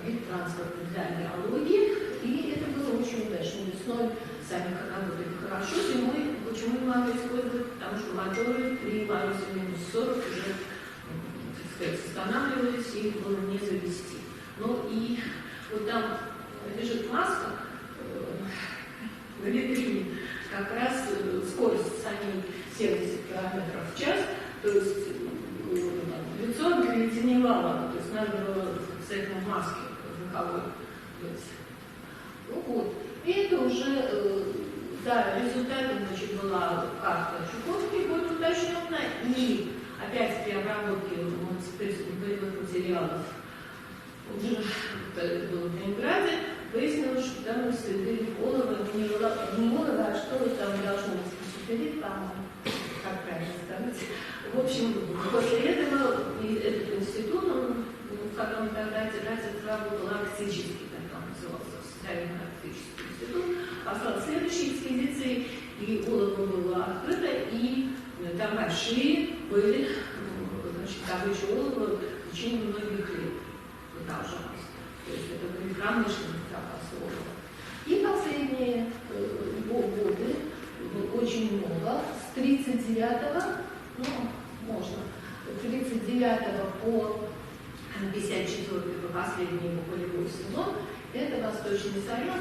S1: вид транспорта для геологии, и это было очень удачно. Весной сами работали хорошо, зимой почему не могли использовать, потому что моторы при морозе -40 уже, так сказать, останавливались, и их было не завести. И вот там лежит маска на витрине, как раз скорость саней 70 км в час, то есть лицо перетеневало, то есть надо было с этим маске звуковой быть. И это уже, результатом, была карта Чуковки, будет уточнена, и опять при обработке боевых материалов уже это было в Ленинграде, выяснилось, что там следы олова, не олова, а что там должно быть, сателлит, по-моему, как правильно сказать. В общем, после этого этот институт, в котором тогда Тирасов работал, арктический, так он назывался, социально-арктический институт, послал следующие экспедиции, и олово было открыто, и там большие были, добыча олова в течение многих лет продолжалась. То есть это были промышленные запасы олова. И последние годы очень много, с 39-го, с 39 по 54 по последний его полевой сезон, это Восточный Саян,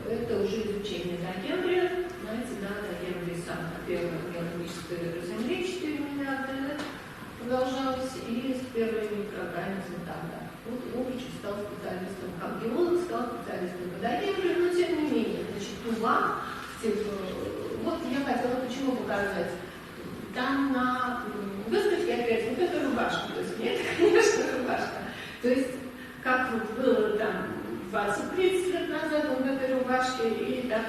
S1: это уже изучение Докембрия, знаете, Докембрий сам, первая геологическая Земли 4 миллиарда лет продолжалась, и с первыми микроорганизмами тогда. Лукачев стал специалистом, как геолог, стал специалистом по Докембрию, но тем не менее, Тува, я хотела почему показать. Там на выставке опять эта рубашка, то есть нет, конечно, рубашка. То есть, как было там 20-30 лет назад он в этой рубашке, и так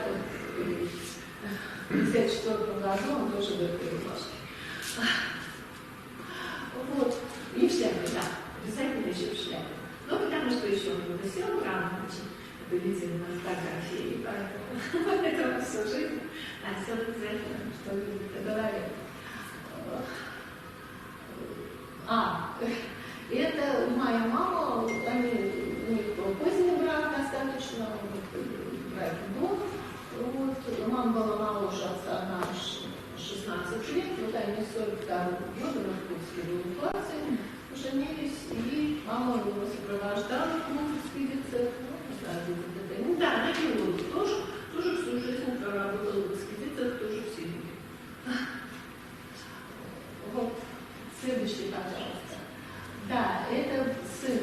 S1: в 54 году он тоже в этой рубашке. И в шляпе, да, обязательно еще в шляпе. Потому что еще он высел рано очень, вылетели на фотографии, поэтому это всю жизнь, все обязательно, что люди говорят. Это моя мама, у них был поздний брак достаточно, брак был. Мама была моложе отца на 16 лет, они 42 года в Иркутске в классе поженились, и мама его сопровождала в экспедициях, на геологии тоже всю жизнь проработала в экспедициях, тоже в Сибири. Следующий, пожалуйста. Это сын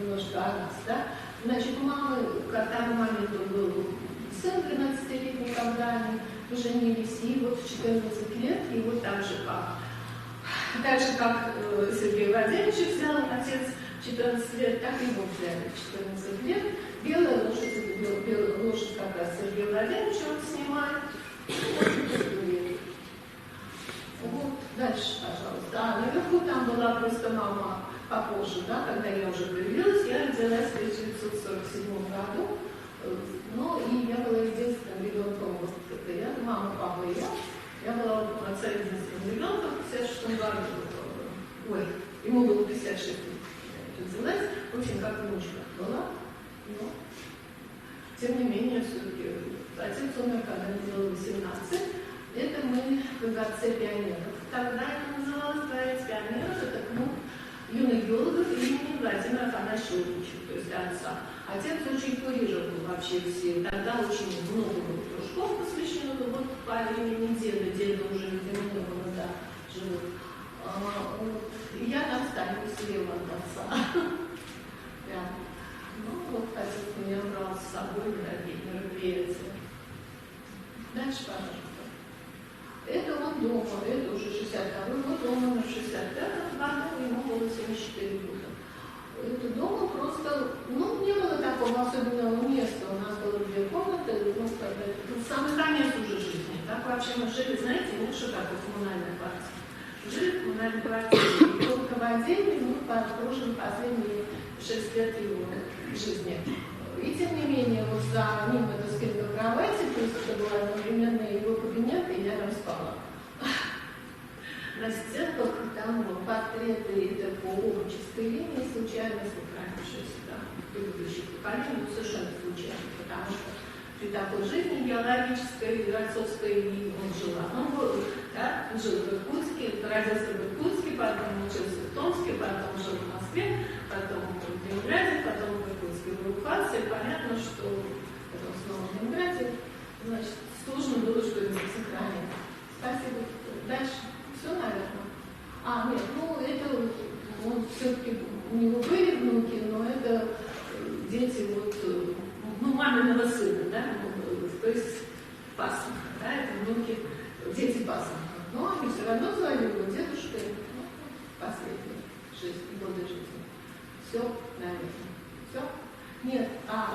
S1: немножко о нас, да? Значит, у мамы к тому моменту был сын 12-летний, когда они поженились, и в 14 лет его так же, как Сергей Владимирович взял отец 14 лет, так и его взяли 14 лет. Белая лошадь как раз Сергей Владимирович он снимает. Вот, дальше, пожалуйста. А наверху там была просто мама попозже, да, когда я уже появилась, я родилась в 1947 году. Ну, и я была единственным ребенком, вот это я, мама, папа и я. Я была у отца единственным ребенком в 56 году. Ой, ему было 56 лет. Я родилась, в общем, как внучка была. Но, тем не менее, все-таки отец умер, когда мне было 18. Это мы в дворце пионеров. Тогда это называлось дворец пионеров, это клуб юных геологов имени Владимира Афанасьевича, то есть отца. Отец очень курировал вообще все. Тогда очень много было кружков посвященных вот по имени деда. Деда уже не было, да, живут. И я там стану слева от отца. Ну вот отец меня брал с собой на такие мероприятия. Дальше, пожалуйста. Это он дома, это уже 62-й год, он умер в 65-м году, ему было 74 года. Это дома просто, ну, не было такого особенного места, у нас было 2 комнаты, ну, самый конец уже жизни. Так вообще мы жили, знаете, нет, что такое коммунальная квартира. Жили в коммунальной квартире, и только в отдельной мы прожили последние 6 лет его жизни. И тем не менее, вот за ним это скидка кровати, то есть это была одновременно его кабинет, и я там спала. На стенках там портреты это по общеской линии, случайно сохранившиеся там предыдущих поколений, совершенно случайно, потому что при такой жизни биологической, отцовской он жил в одном городе, да? Он жил в Иркутске, родился в Иркутске, потом учился в Томске, потом жил в Москве, потом в Ленинграде, потом в Иркутске, в эвакуации. Понятно, что потом снова в Ленинграде, значит, сложно было что-нибудь сохранить. Спасибо. Дальше. Все, наверное. Нет, ну это он все-таки у него были внуки, но это дети вот, ну, маминого сына, да, то есть пасынка, да, это внуки, дети пасынка. Но они все равно звали его дедушкой, ну, последние годы жизни. Все, наверное. Все? Нет.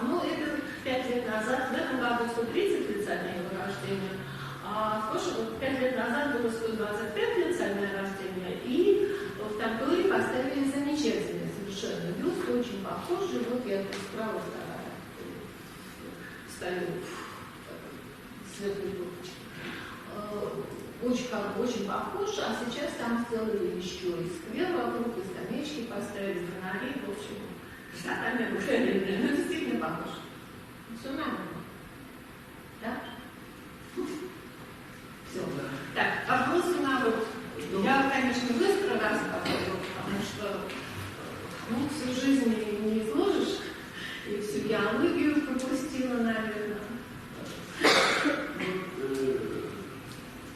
S1: Ну это 5 лет назад, в этом году 130 лет со дня его рождения, а в прошлом 5 лет назад было 125 лет со дня рождения, и в Тартуре поставили замечательный совершенно бюст, очень похожий. Вот я тут справа стою светлой трубочкой. Очень похож, а сейчас там сделали еще и сквер вокруг, и скамеечки поставили, фонари, в общем, красота необыкновенная, но действительно похож. Все нормально. Да? Все. Так, вопросы народ. Я, конечно, быстро рассказываю, потому что всю жизнь не изложишь, и всю геологию пропустила, наверное.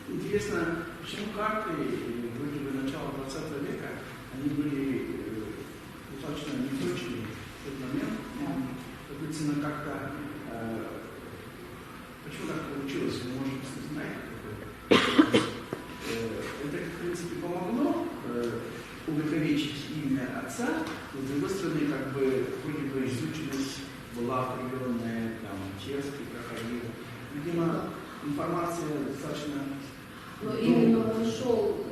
S2: Интересно, почему карты вроде бы начала 20 века, они были достаточно неточные в тот момент. Соответственно, как-то почему так получилось, вы, может быть, знаете. Это, в принципе, помогло увековечить имя отца, но, с другой стороны, как бы, вроде бы изученность была определенная, там, чешский проходил. Видимо, информация достаточно...
S1: Но именно он шел,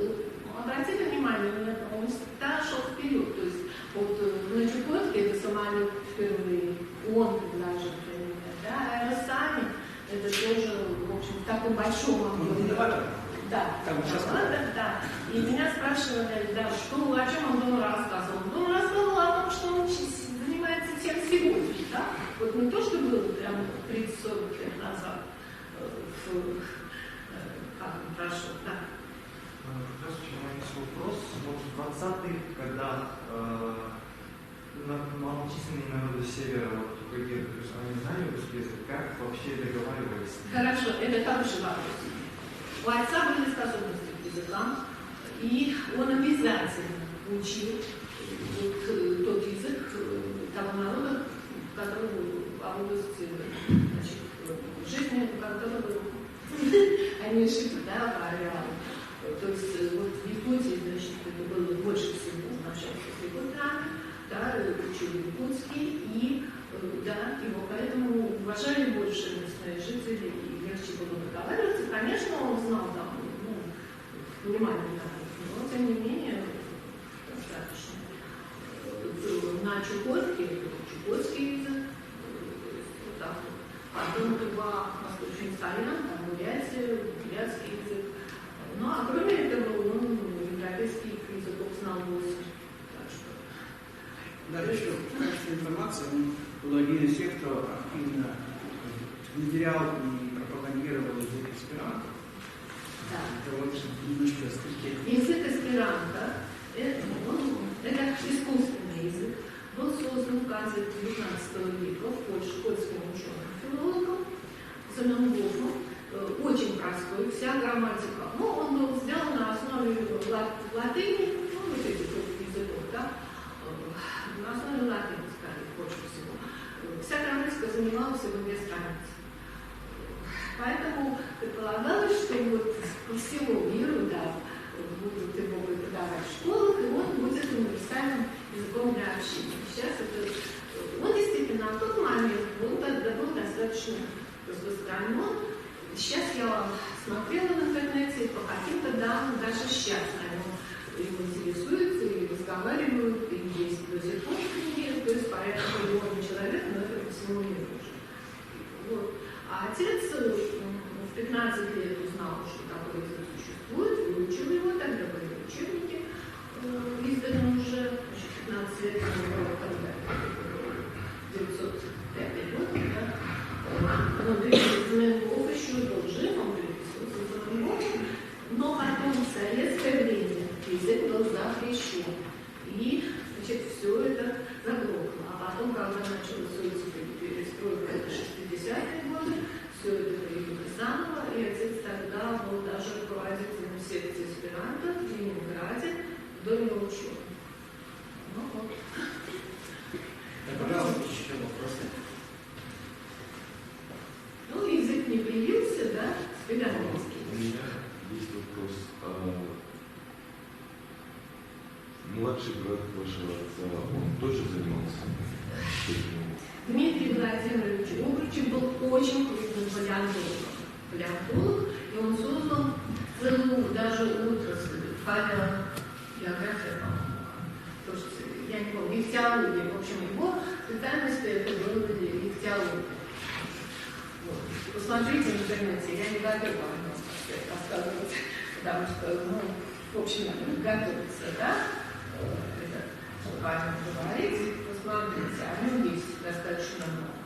S1: обратите внимание, он всегда шел вперед, то есть вот на Чукотке это самолет впервые, он предложил, например, да, аэросами, это тоже, в общем, в таком большом объеме. Да, да. И меня спрашивали, да, что, о чем он дома рассказывал. Он рассказывал о том, что он занимается тем сегодня, да. Вот не то, что было прям 30-40 лет назад, как он прошел, да.
S4: Здравствуйте, у меня есть вопрос. Вот в 20-х годах малочисленные народы севера, вот уходили, то есть они знали русский язык, как вообще договаривались?
S1: Хорошо, это хороший вопрос. У отца были способности к языкам, и он обязательно учил тот язык того народа, который в области, значит, жизни, у которого они шли, да, по ареалу. То есть вот в Якутии, значит, это было больше всего, общался с якутами, да, учили якутский, и да, его поэтому уважали больше местные жители, и легче было договариваться. Конечно, он знал там, внимание на них, но тем не менее достаточно. На чукотский язык, вот так вот. Потом Тува, Восточный Саян, там бурятский язык. Ну, а кроме этого, он европейских языков знал 8. Так что...
S2: Да, еще в качестве информации он был один из тех, кто активно внедрял и пропагандировал язык эсперанто.
S1: Да.
S2: Это вот немножко скрипки.
S1: Язык эсперанто это искусственный язык. Был создан в конце XIX века в Польше польским ученым-филологом Зененгофом. Очень простой, вся грамматика. Ну, он был сделан на основе латыни, ну, вот этих языков, да, на основе латыни, скорее, больше всего. Вся грамматика занимала всего 2 страницы. Поэтому предполагалось, что вот по всему миру, да, будут его преподавать в школах, и он будет универсальным языком для общения. Сейчас это... Он действительно в тот момент был достаточно распространен. Сейчас я смотрела в интернете, и по каким-то данным даже сейчас его интересуются и разговаривают, и есть до сих пор книги, то есть порядка миллиона человек, но это по всему миру уже. Вот. А отец в 15 лет узнал, что такой язык существует, выучил его, тогда были учебники изданы уже, 15 лет, когда 905 год, да. Но Зененгоф еще был жив, он переписывался с Зененгофом, но потом в советское время язык был запрещен. И, значит, все это заглохло. А потом, когда началась перестройка, это 60-е годы, все это появилось заново, и отец тогда был даже руководителем секции эсперанто в Ленинграде, в доме ученых. Ну вот.
S2: Пожалуйста, еще вопросы.
S1: Ну, язык не появился, да,
S5: У
S1: специалистский.
S5: меня есть вопрос. Младший брат вашего отца, он тоже занимался чтением?
S1: Дмитрий Владимирович Обручев был очень крупным палеонтологом, и он создал целую даже отрасль палеогеография, по-моему. Я не помню, ихтиология. В общем, его специальность это были ихтиология. Вот. Посмотрите в интернете, я не готова вам рассказывать, потому что, ну, в общем, готовится, да? Это, что Павел говорит, посмотрите, о нем есть достаточно много.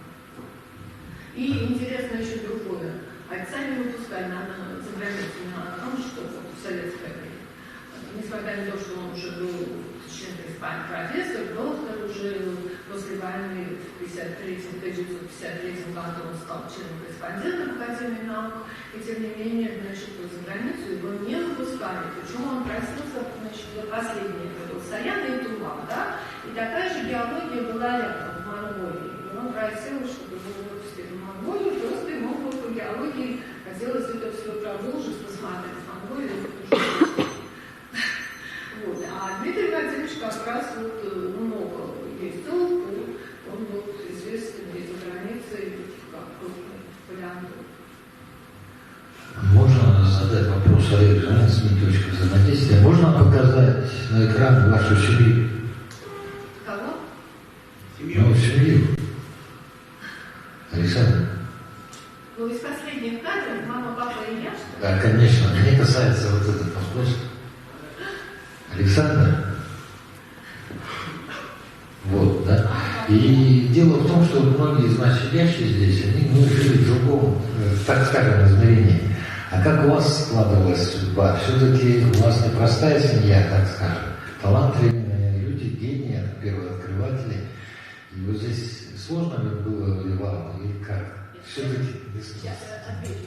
S1: И интересно еще другое. Отца не выпускали за границу на том, что вот в советское время. Несмотря на то, что он уже был член-корреспондент, профессор, доктор уже после войны в 1953 году он стал членом-корреспондентом Академии наук, и тем не менее, значит, за границу его не выпускали. Почему он просился, значит, за последнее, это был Саян и Тува, да? И такая же геология была рядом, в Монголии. И он просил, чтобы его выпустили в Монголию, просто ему по геологии хотелось это все продолжить, посмотреть в Монголию. Вот. А Дмитрий Владимирович как раз вот много ездил, он был известен и за границей как крупный палеонтолог.
S6: Можно задать вопрос Олегу Жванецкому, точку взаимодействия? Можно показать на экран вашу семью?
S1: Кого?
S6: Ну, семью. Александр.
S1: Ну, из последних кадров мама, папа и я, что ли?
S6: Да, конечно. Мне касается вот этот вопрос. Александр. Вот, да. И дело в том, что многие из нас сидящие здесь, они жили в другом, так скажем, измерении. А как у вас складывалась судьба? Все-таки у вас непростая семья, так скажем. Талантливые люди, гении, первооткрыватели. И вот здесь сложно ли было ли вам, или как? Все-таки
S1: Сейчас я отвечу.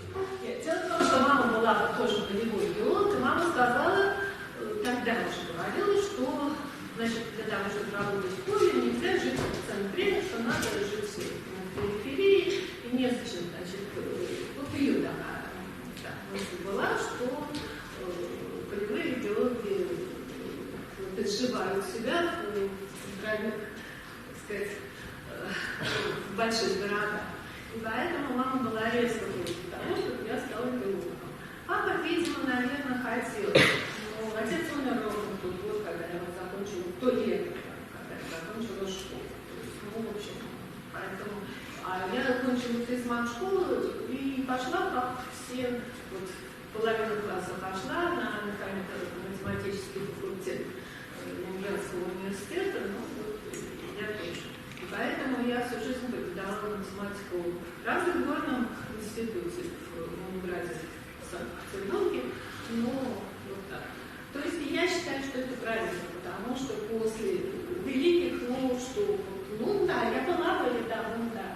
S1: Дело в том, что мама была тоже полевой геолог, и мама сказала, тогда уже говорила, что, значит, для того, чтобы работать в поле, нельзя жить в центре, что надо жить на периферии, и незачем, значит, вот ее такая мысль была, что полевые геологи изживают себя в центральных, так сказать, в больших городах. И поэтому мама была резко против того, чтобы я стала геологом. Папа, видимо, наверное, хотел то лето, когда я закончила школу. То есть, ну, в общем, поэтому... я окончила физмат-школу и пошла, как все, вот, половину класса пошла на механико-математический факультет Ленинградского университета, ну, вот, я тоже. И поэтому я всю жизнь преподавала математику в Разгорном институте в Ленинграде, в Санкт-Петербурге, но вот так. То есть я считаю, что это правильно, потому что после великих, ну, что, ну, да, я была бы рядовым, да.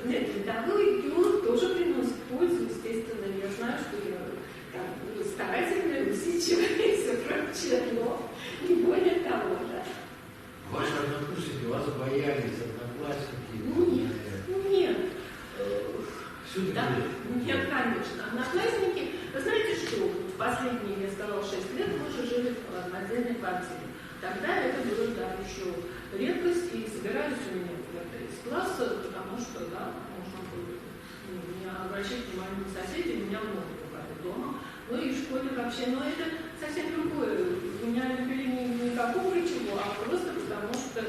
S1: Нет, рядовой юр тоже приносит пользу, естественно, я знаю, что я там, старательно, усидчивая и все прочее, но не более того, да.
S6: Ваши однокурсники вас боялись, одноклассники?
S1: Нет.
S6: Все-таки?
S1: Да, нет, конечно. Одноклассники, вы знаете, что в последние, я сказала, 6 лет мы уже жили в отдельной квартире. Тогда это было, да, еще редкость, и собирались у меня куда-то из класса, потому что, да, можно было не обращать внимание на соседей, у меня много бывает дома. Ну и в школе вообще, но это совсем другое. Меня любили не какого чего, а просто потому что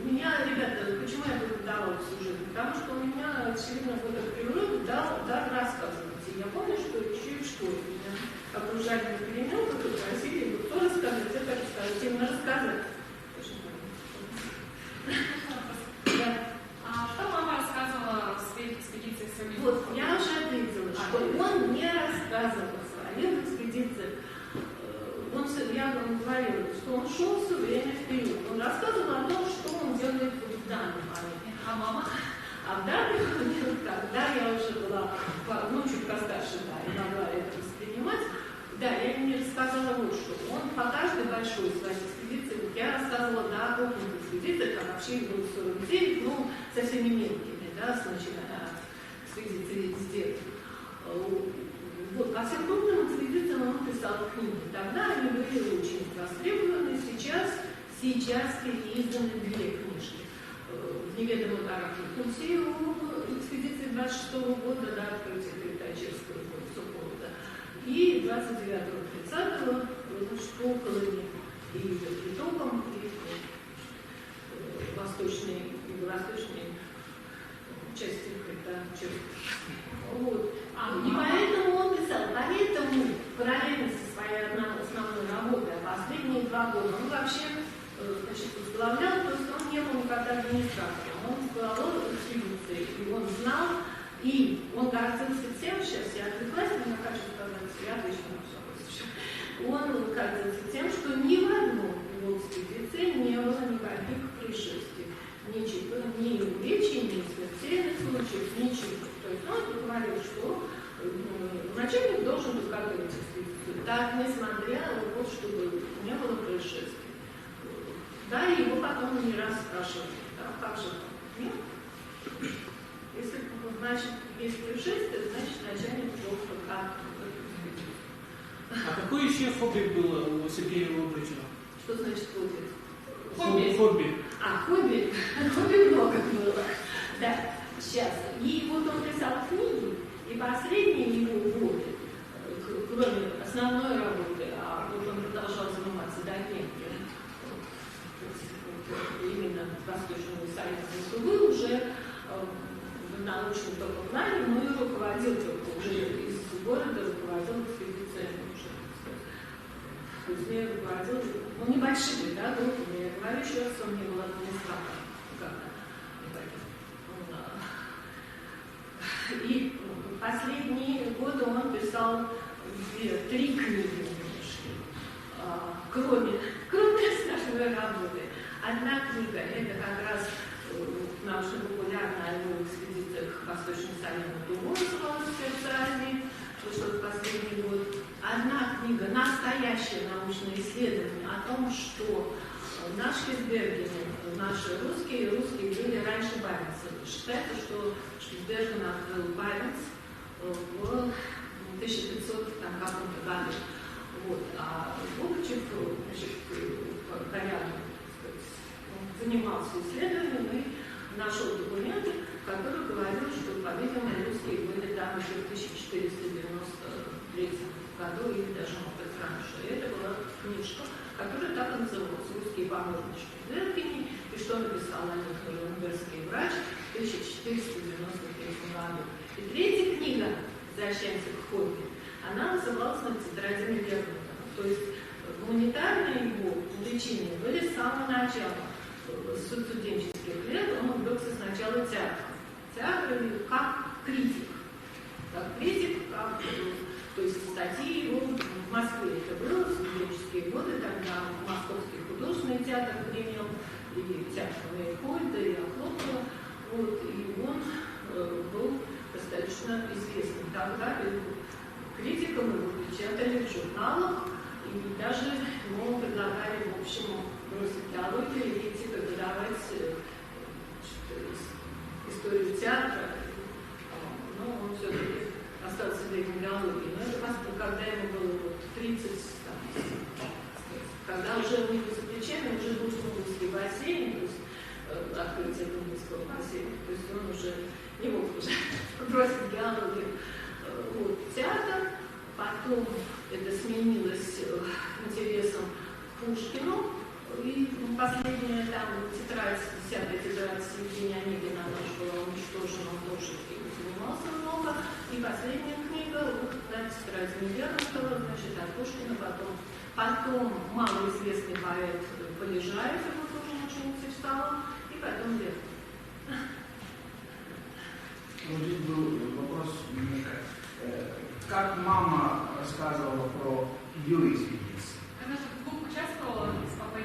S1: меня, ребята, почему я преподавала всю жизнь? Потому что у меня, очевидно, вот эта природа дар рассказывать. И я помню, что еще и в школе меня окружали на переменках и просили, кто рассказать, это рассказать, именно рассказать. Да.
S7: А что мама рассказывала в своих экспедициях с вами?
S1: Вот, я уже ответила, что он не рассказывал о своих экспедициях. Я вам говорила, что он шел все время вперед. Он рассказывал о том, что он делает в данный момент.
S7: А мама?
S1: А в данный момент, когда я уже была, ну, чуть постарше, да, и могла это воспринимать, да, я мне рассказала вот что. Он по каждой большой своей экспедиции, вот я рассказывала, да, о крупных экспедициях, а вообще их было 49, ну, со всеми мелкими, да, начиная от экспедиции везде. Вот, по всем крупным экспедициям он писал книги. Тогда они были очень востребованы. Сейчас переизданы 2 книжки. В неведомом арабском пути у экспедиции 26-го года, да, открытия Перетачевского года, и 29-30-го, что около них, и в Итогом, и в восточной части вот. И поэтому он писал, параллельно со своей основной работой, а последние 2 года он вообще, значит, возглавлял, то есть он не был никогда администратором, он возглавлял экспедиции, и он знал, и он гордился тем, сейчас я отвлеклась, но я хочу сказать, я точно все слышу, он гордился тем, что ни в одной его экспедиции не было никаких происшествий, ничего, ни увечий, ни смертельных случаев, ничего. То есть он говорил, что начальник должен был готовить экспедицию, так, несмотря на то, чтобы не было происшествий. Да, и его потом не раз спрашивали, да, как же так? Нет? Если, значит, есть происшествие, значит, начальник должен как-то готовить экспедицию.
S3: А какое еще хобби было у Сергея Лобричева?
S1: Что значит хобби?
S3: Хобби.
S1: Хобби? Хобби много было. Да, сейчас. И вот он писал книги, и последние его годы, кроме основной работы, а вот он продолжал заниматься документами, именно Восточного союза, что был уже в научном только плане, но и руководил только уже из города, руководил экспедициями уже. То есть я руководил, ну, небольшими, да, группами. Я говорю еще раз, он не был администратором. И последние годы он писал 3 книги, кроме основной работы. Одна книга, это как раз научно-популярная о его экспедициях в Восточный Салем Туго, называлась «Сердце Азии», что в последний год. Одна книга, настоящее научное исследование о том, что наши Шпицберген, наши русские были раньше Баренца. Считается, что Шпицберген открыл Баренц в 1500 каком-то году. Вот. А Лобричев, занимался исследованием и нашел документы, в которых говорил, что, по-видимому, русские были там еще в 1493 году или даже, может быть, раньше. И это была книжку, которая так и называлась «Русские помощнички Дерпини», и что написал о них нюрнбергский врач в 1493 году. И третья книга «Возвращаемся к хобби», она называлась «На тетради Лермонтова». То есть гуманитарные его увлечения были с самого начала. С студенческих лет он увлекся сначала театром. Театр как критик. Как критик, как, то есть статьи его в Москве это было, в студенческие годы, тогда Московский художественный театр гремел, и театр Мейерхольда, и Охлопова. Вот, и он был достаточно известным. Тогда критикам его печатали в журналах, и даже ему предлагали, в общем, бросить теологию и идти преподавать историю театра. Но он все-таки остался в геологии. Но это когда ему было вот 30, когда уже у него за плечами уже был Лунгинский бассейн, то есть открытие Лунгинского бассейна. То есть он уже не мог уже бросить геологию. Вот, театр. Потом это сменилось интересом к Пушкину. И последняя там тетрадь, 10-я тетрадь Евгения Онегина, она уже была уничтожена, он тоже этим занимался много. И последняя книга, вот, да, тетрадь Лермонтова, значит, от Пушкина, потом малоизвестный поэт Полежаев, его тоже очень интересовал, и потом Лермонтов.
S2: Вот здесь был вопрос немножко. Как мама рассказывала про ее экспедиции?
S7: Она же в двух участвовала с папой.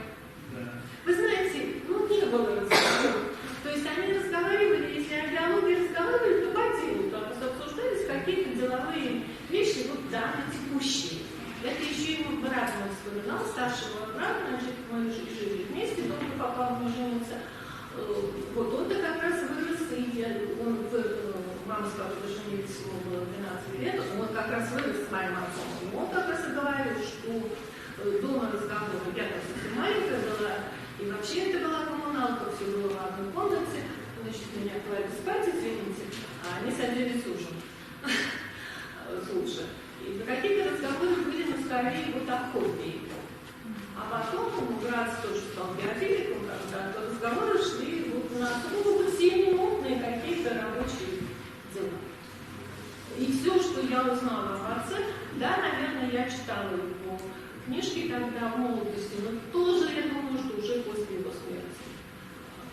S2: Да.
S1: Вы знаете, не было разговоров. То есть они разговаривали, если о диалоге разговаривали, то по делу. То обсуждались какие-то деловые вещи, вот да, текущие. Это еще ему брат мой вспоминал, старшего брата, значит, мы жили вместе, только папа он женился. Вот он-то как раз вырос, и мама с папой женились, ему было 12 лет, он как раз вырос с моим отцом. И он как раз и говорил, что дома разговоры, я там совсем маленькая была, и вообще это была коммуналка, все было в одной комнате, значит, меня клали спать, извините, а они садились ужин. Слушай. И какие-то разговоры были, но скорее вот о хобби. А потом брат тоже стал биофиликом, когда разговоры шли вот на сильно мутные какие-то рабочие дела. И все, что я узнала об отце, да, наверное, я читала его книжки тогда в молодости, но тоже, я думаю, что уже после его смерти.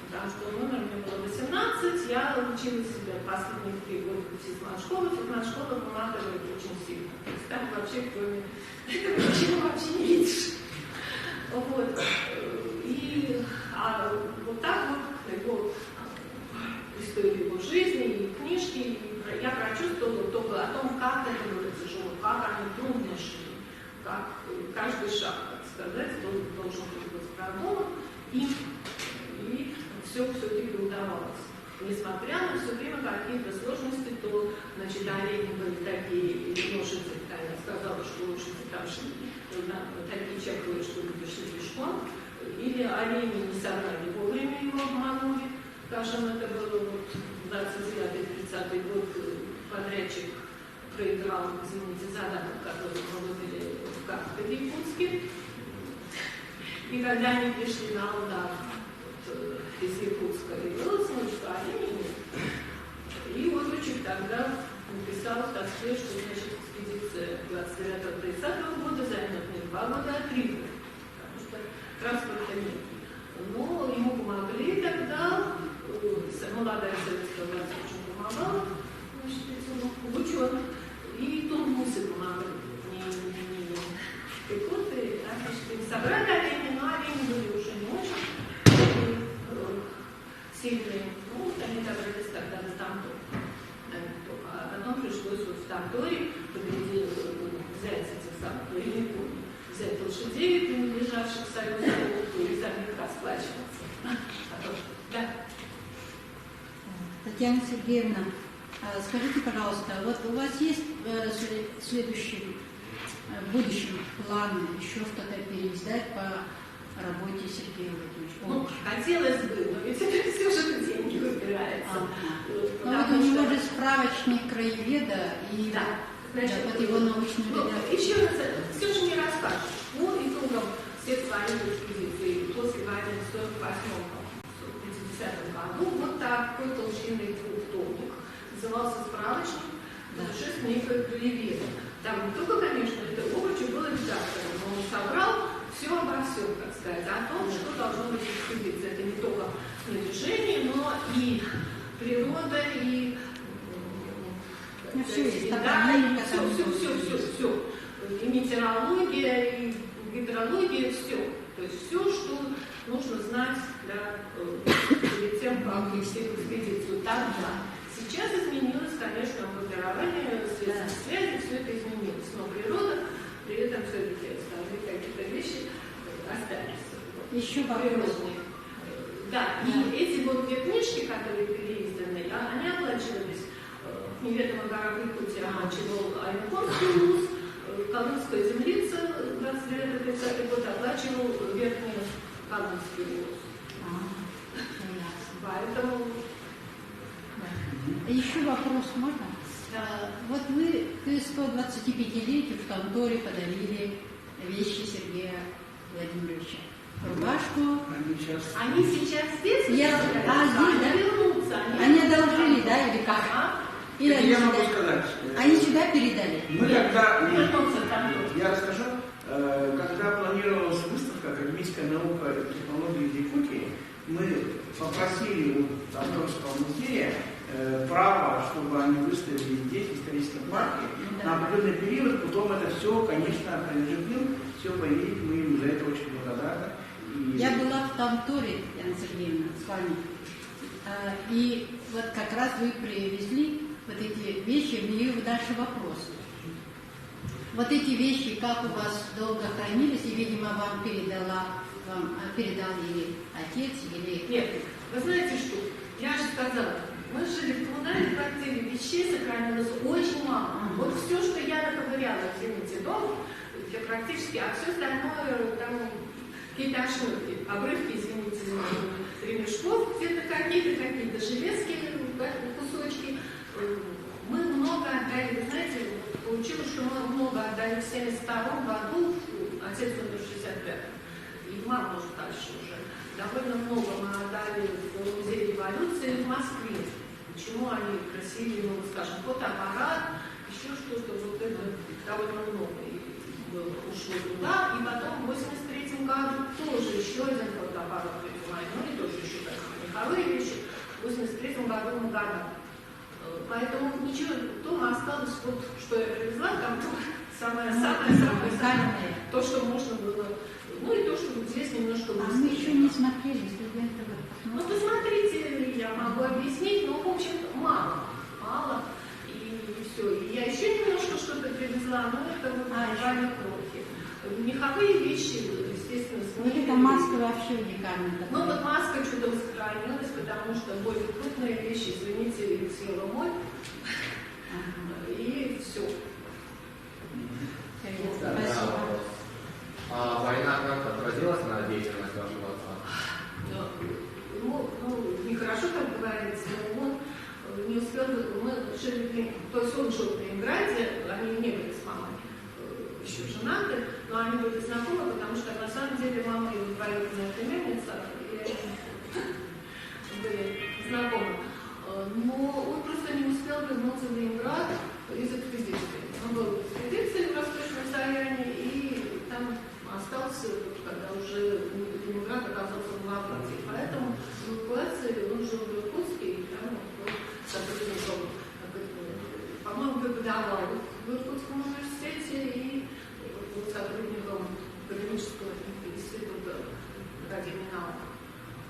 S1: Потому что номер мне было 18, я учила себя последние 3 года в физмат-школу. Физмат-школа выматывает очень сильно. То есть там вообще, кроме этого, ничего вообще не видишь. Вот. И вот так вот его историю его жизни, и книжки, и я прочувствовала только о том, как это было тяжело, как они трудно шли, как каждый шаг, так сказать, должен быть продуман, и все-таки удавалось. Несмотря на все время какие-то сложности, то, значит, олени были такие, лошади, я сказала, что лошади там шли, такие чахлые, что люди шли пешком, или олени не собрали вовремя, его обманули. Скажем, это было вот 29-30 год, подрядчик проиграл, извините, задаток, который мы вывели в карты в Якутске. И когда они пришли на удар из Якутска, и было слышно, что олени нет. И Отручек тогда написал в Тоске, что, значит, экспедиция 29-30 года займет не 2 года, а 3 года, потому что транспорта нет. Но ему помогли тогда, молодая советская власть очень помогала, значит, этим ученым, и тунгусы помогли. Пехоты, значит, им собрали олени, но олени были уже не очень сильные. Ну, они добрались тогда до Тамтора. А потом пришлось вот в Тамторе взять этих самых, взять лошадей, принадлежавших союзу, и за них расплачиваться. Да.
S8: Татьяна Сергеевна, скажите, пожалуйста, вот у вас есть в следующем, в будущем планы еще что-то переиздать по работе Сергея Владимировича?
S1: Ну, хотелось бы, но ведь это все же деньги выбирается.
S8: Ну, вот у него же справочник краеведа, и
S1: да. Значит,
S8: вот его научную редакцию.
S1: Еще раз, все же не расскажешь. Ну, и кругом так сказать, о том, что должно быть в экспедиции. Это не только снаряжение, но и природа, и
S8: все есть,
S1: все. И метеорология, и гидрология, все. То есть все, что нужно знать перед тем, как вести экспедицию. Тогда. Сейчас изменилось, конечно, формирование связи, все это изменилось. Но природа при этом все-таки остались какие-то вещи остались.
S8: Еще вопрос.
S1: Да, и эти вот две книжки, которые переизданы, они оплачивались. «Неведомая гора в Якутии» оплачивал Айнхорский вуз, «Колымская землица» 29-30 год оплачивал Верхний Колымский вуз. Поэтому...
S8: Еще вопрос можно? Вот вы к 125-летию в конторе подарили вещи Сергея Владимировича. Рубашку.
S1: Они сейчас здесь?
S8: Здесь, да?
S1: Вернутся.
S8: Они одолжили, да, или как? Или
S2: я могу сказать.
S8: Они сюда передали?
S2: Мы когда...
S1: Вернутся там.
S2: Я расскажу. Когда планировалась выставка «Академическая наука и технологии в Якутии», мы попросили у Тамбовского музея право, чтобы они выставили здесь, в историческом парке, на определенный период. Потом это все, конечно, принадлежит им, все появилось, мы им за это очень благодарны.
S8: Я была в конторе, Яна Сергеевна, с вами. И вот как раз вы привезли вот эти вещи, мне дальше вопрос. Вот эти вещи, как у вас долго хранились, и, видимо, вам передал или отец, или...
S1: Нет, вы знаете что? Я же сказала, мы жили в коммунальной квартире, вещей сохранилось очень мало. Вот все, что я наковыряла, извините, дома, я практически, а все остальное, там, какие-то ошибки, обрывки, извините, ремешков, где-то какие-то железки, кусочки. Мы много отдали, вы знаете, получилось, что мы много отдали в 1972 году, отец умер в 65-м, и мама уже дальше уже. Довольно много мы отдали в музей революции в Москве. Почему они просили, ну, скажем, фотоаппарат, еще что-то, вот это довольно много ушло туда. И потом в 1983 году тоже еще один фотоаппарат придумали, ну и тоже еще такие меховые вещи. В 1983 году мы гадали. Поэтому ничего, дома осталось вот, что я привезла, там самое то, что можно было. Ну и то, что вот здесь немножко...
S8: мы еще не смотрели, студенты.
S1: Ну, посмотрите, я могу объяснить, но, в общем, мало, и все. И я еще немножко что-то привезла, но это вот буквально крохи. Меховые вещи, естественно,
S8: вот эта маска вообще уникальная.
S1: Ну, вот маска чудом сохранилась, потому что более крупные вещи, извините, съела мой, и все.
S8: Спасибо.
S9: А война как отразилась на деятельность вашего отца?
S1: Ну, нехорошо, как говорится, но он не успел, мы жили, то есть он жил в Ленинграде, они не были с мамой еще женаты, но они были знакомы, потому что на самом деле мама его двоюродная племянница, и они были знакомы. Но он просто не успел вернуться в Ленинград из экспедиции. Он был в экспедиции в Восточном Саянии, и там остался, когда уже Ленинград оказался в эвакуации. Поэтому в эвакуации он жил в Иркутске, и там был сотрудником, по-моему, преподавал в Иркутском университете и был сотрудником академического института Академии наук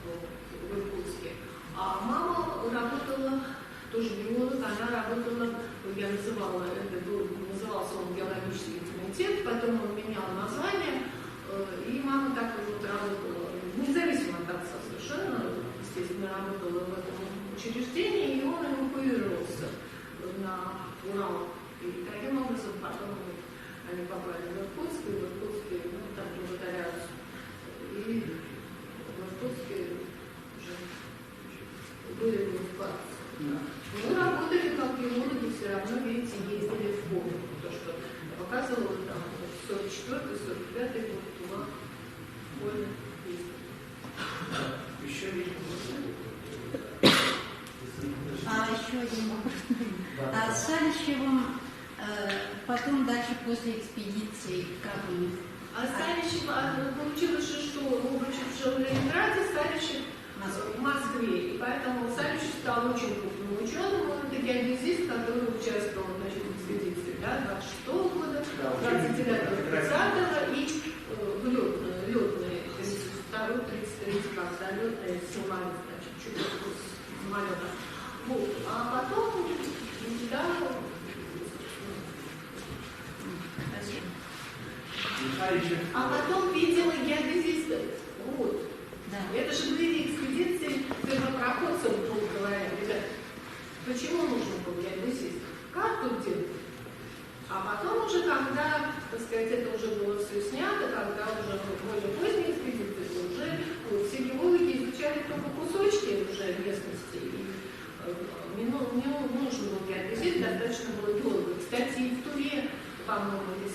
S1: в Иркутске. А мама работала, тоже биолог, она работала, я называла, назывался он геологический комитет, потом он менял название, и мама так вот работала, независимо от отца совершенно, естественно, работала в этом учреждении, и он эвакуировался на Урал. И таким образом потом они попали в Иркутск, и в Иркутске, ну, там благодаря отцу. И в Иркутске уже были в эвакуации. Мы работали как биологи, все равно, видите, ездили в поле. То, что показывало там 44-45 год туда поле ездили.
S2: Еще есть
S8: еще один вопрос. А с Салищевым потом дальше после экспедиции, как у них?
S1: А Салищев получилось, что что Лобачев жил в Ленинграде, Савичев в Москве. И поэтому Савичев стал очень крупным ученым. Он это геодезист, который участвовал в экспедиции 26-го года, 29-го, 30-го и летные 32-й, 33-й, когда летные снимали, значит, чудо самолета. Вот. А потом, да, а потом видела геодезистов. Вот. Да. Это же были экспедиции первопроходцев, грубо говоря. Ребят, почему нужен был геодезист? Как тут делать? А потом уже, когда, так сказать, это уже было все снято, когда уже более поздние экспедиции, уже все геологи изучали только кусочки уже местности. И не нужен был геодезист, достаточно было геологов. Кстати, и в Туре, по-моему, в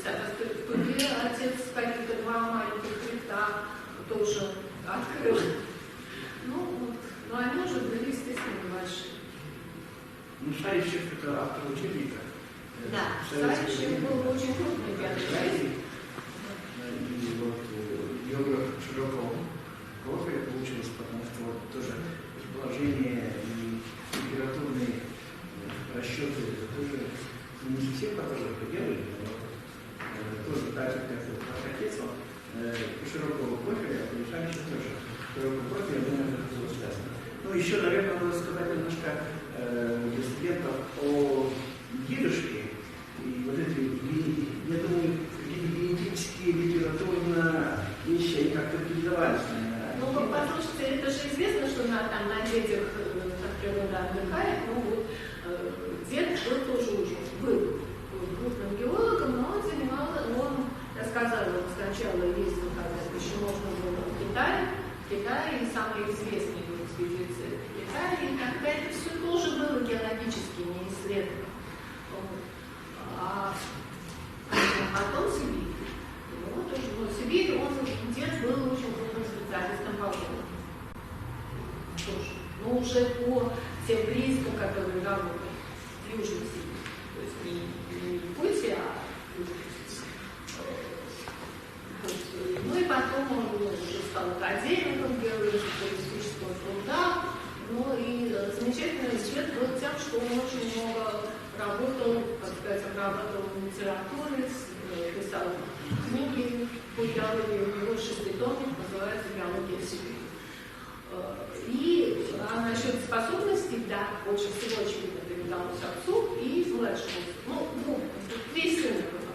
S1: Туре отец каких-то два маленьких хребта тоже открыл. Ну, вот. Но они уже были, естественно, небольшие.
S2: Ну, Савичев — это автор учебника.
S1: Да, Савичев был очень крупный геодезист.
S2: И вот географ широкого профиля получилось, потому что вот тоже положение и температурные расчеты тоже не все, которые это делали, но тоже так же, как и ваш отец, широкого профиля, а Савичев тоже широкого профиля, я думаю, это было связано. Ну, еще, наверное, надо сказать немножко для студентов о дедушке. И вот эти, я думаю, какие-то генетические, литературные вещи, они как-то передавались.
S1: Ну, послушайте, это же известно, что на детях природа отдыхает. Ну, вот, дед был тоже очень, был крупным геологом, но он занимался, я сказала, он сначала ездил, когда еще можно было в Китае, и самые известные экспедиции в Китае, и тогда это все тоже было геологически не исследовано. А потом Сибирь. Ну, Сибирь, дед был очень крупным специалистом по воду. Тоже. Но уже по тем приискам, которые работали в Южной Сибири. То есть не в Якутии, а в Южной Сибири. Ну и потом он уже стал академиком геологического труда. Ну и замечательный свет был тем, что он очень много работал, так сказать, обрабатывал литературы, писал книги по геологии. У него 6-томник называется «Геология Сибири». А насчет способностей, да, больше всего, очевидно, передалось отцу и младшему. Ну, три сына было.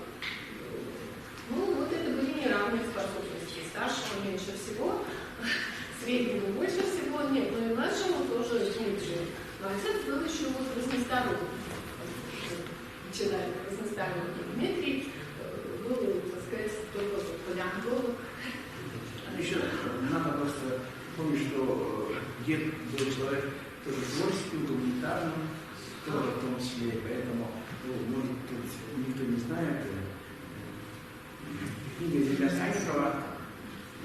S1: Ну, вот это были неравные способности. Старшему меньше всего, среднему больше всего, нет, но и младшему тоже меньше. Но отец был еще вот разносторонний человек, разносторонний. Дмитрий был, так сказать, только палеонтолог.
S2: Еще надо просто помнить, что дед был человек тоже творческим, гуманитарным, тоже в том числе, поэтому, может, тут никто не знает. Книга Земля Санникова.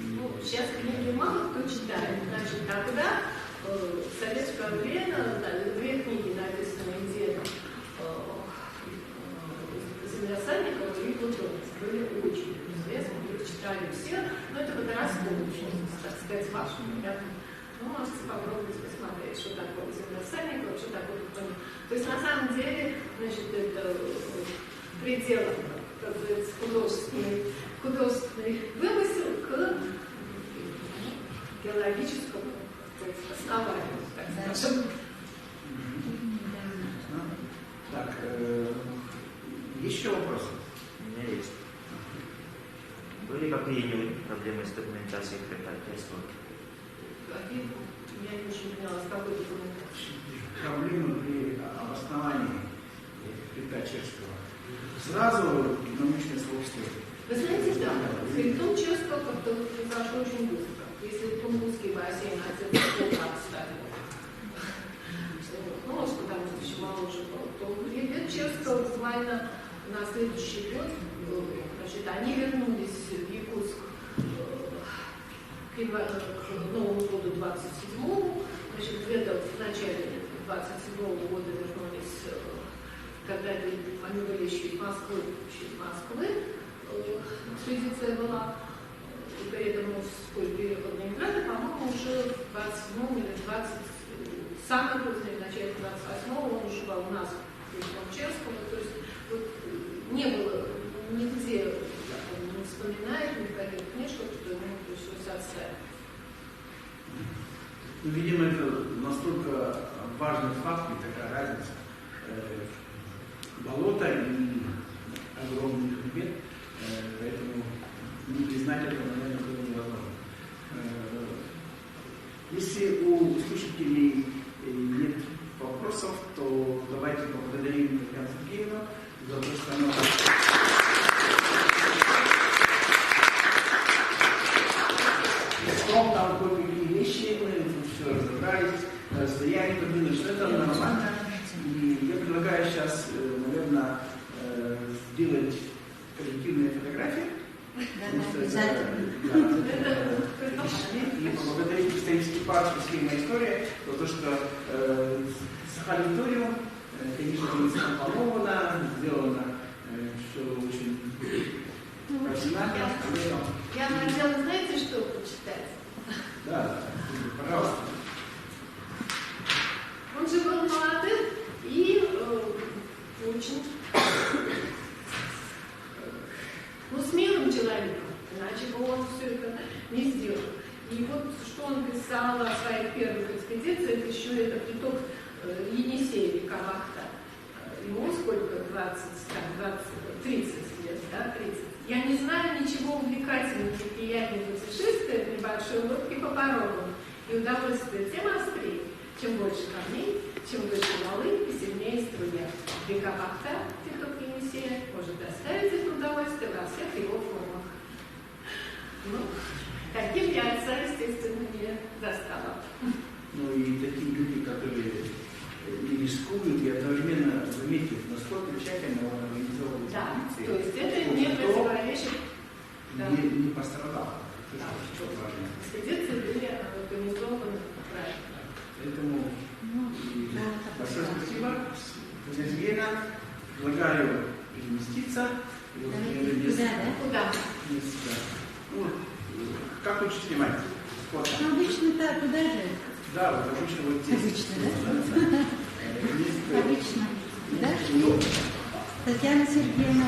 S1: Ну, сейчас книги мало кто читает. Значит, тогда, в советское время, две книги, написанные дедом, Земля Санникова и Плутон, были очень известны, их читали все, но это подростковый возраст, так сказать, вашим ребятам. Ну, можете попробовать посмотреть, что такое Земля Санникова, что такое Плутон. То есть, на самом деле, значит, это предел, как говорится, художественный вымысел к геологическому основанию, так скажем.
S2: Так, еще вопросы?
S10: У меня есть. Были какие-нибудь проблемы с документацией хребтотворчества?
S1: Какие? Я не очень поняла, с какой документацией?
S2: Проблемы при обосновании хребта Черского. Сразу научное сообщество.
S1: Вы знаете, да, хребтом Черского как-то произошло очень быстро. Если Тунгусский бассейн отец плохо отставил, ну, может, потому что еще моложе был, то хребет Черского буквально на следующий год, значит, они вернулись в Якутск к Новому году 27-му, значит, где-то в начале 27-го года вернулись, когда они были еще из Москвы, экспедиция была, и поэтому свой переход в Ленинград, и, по-моему, уже в 27 или 20, самое позднее, в начале 28-го он уже был у нас в Ломчевском, то есть вот, не было нигде, он не вспоминает, ни в каких книжках, что ему пришлось отставить.
S2: Ну, видимо, это настолько важный факт и такая разница. Болото и огромный хребет, поэтому не признать это, наверное, было невозможно. Если у слушателей нет вопросов, то давайте поблагодарим Татьяну Сергеевну за то, что она там кое-какие вещи, мы все разобрались, стояли, подумали, что это нормально. И я предлагаю сейчас, наверное, сделать коллективные фотографии.
S8: Да, обязательно.
S2: И поблагодарить представительский парк «Схема история» за то, что сохранили, конечно, не скомпоновано, сделано все очень профессионально.
S1: Я хотела, знаете, что почитать?
S2: Да, пожалуйста.
S1: Он же был молодым и очень смелым человеком, иначе бы он все это не сделал. И вот что он писал о своих первых экспедициях, еще это приток Енисея, река Вахта. Ему сколько? 30 лет, да, 30. Я не знаю ничего увлекательнее и приятнее путешествия в небольшой лодке по порогам. И удовольствие тем острее, чем больше камней, чем выше валы и сильнее струя. Река Вахта, приток Енисея, может доставить это удовольствие во всех его формах. Ну, таким я отца, естественно, не застала.
S2: Ну и такие люди, которые и рискуют, и одновременно заметят, насколько тщательно он организовывает экспедиции.
S1: Да, то есть это не противоречит.
S2: Не пострадал.
S1: Да, экспедиции были организованы правильно.
S2: Поэтому большое спасибо. Сергеевна, предлагаю переместиться.
S1: Куда?
S2: Ну, как лучше снимать? Вот.
S8: Ну, обычно-то туда же.
S2: Да, вот обычно вот здесь.
S8: Обычно, да? Обычно. Да? Татьяна Сергеевна.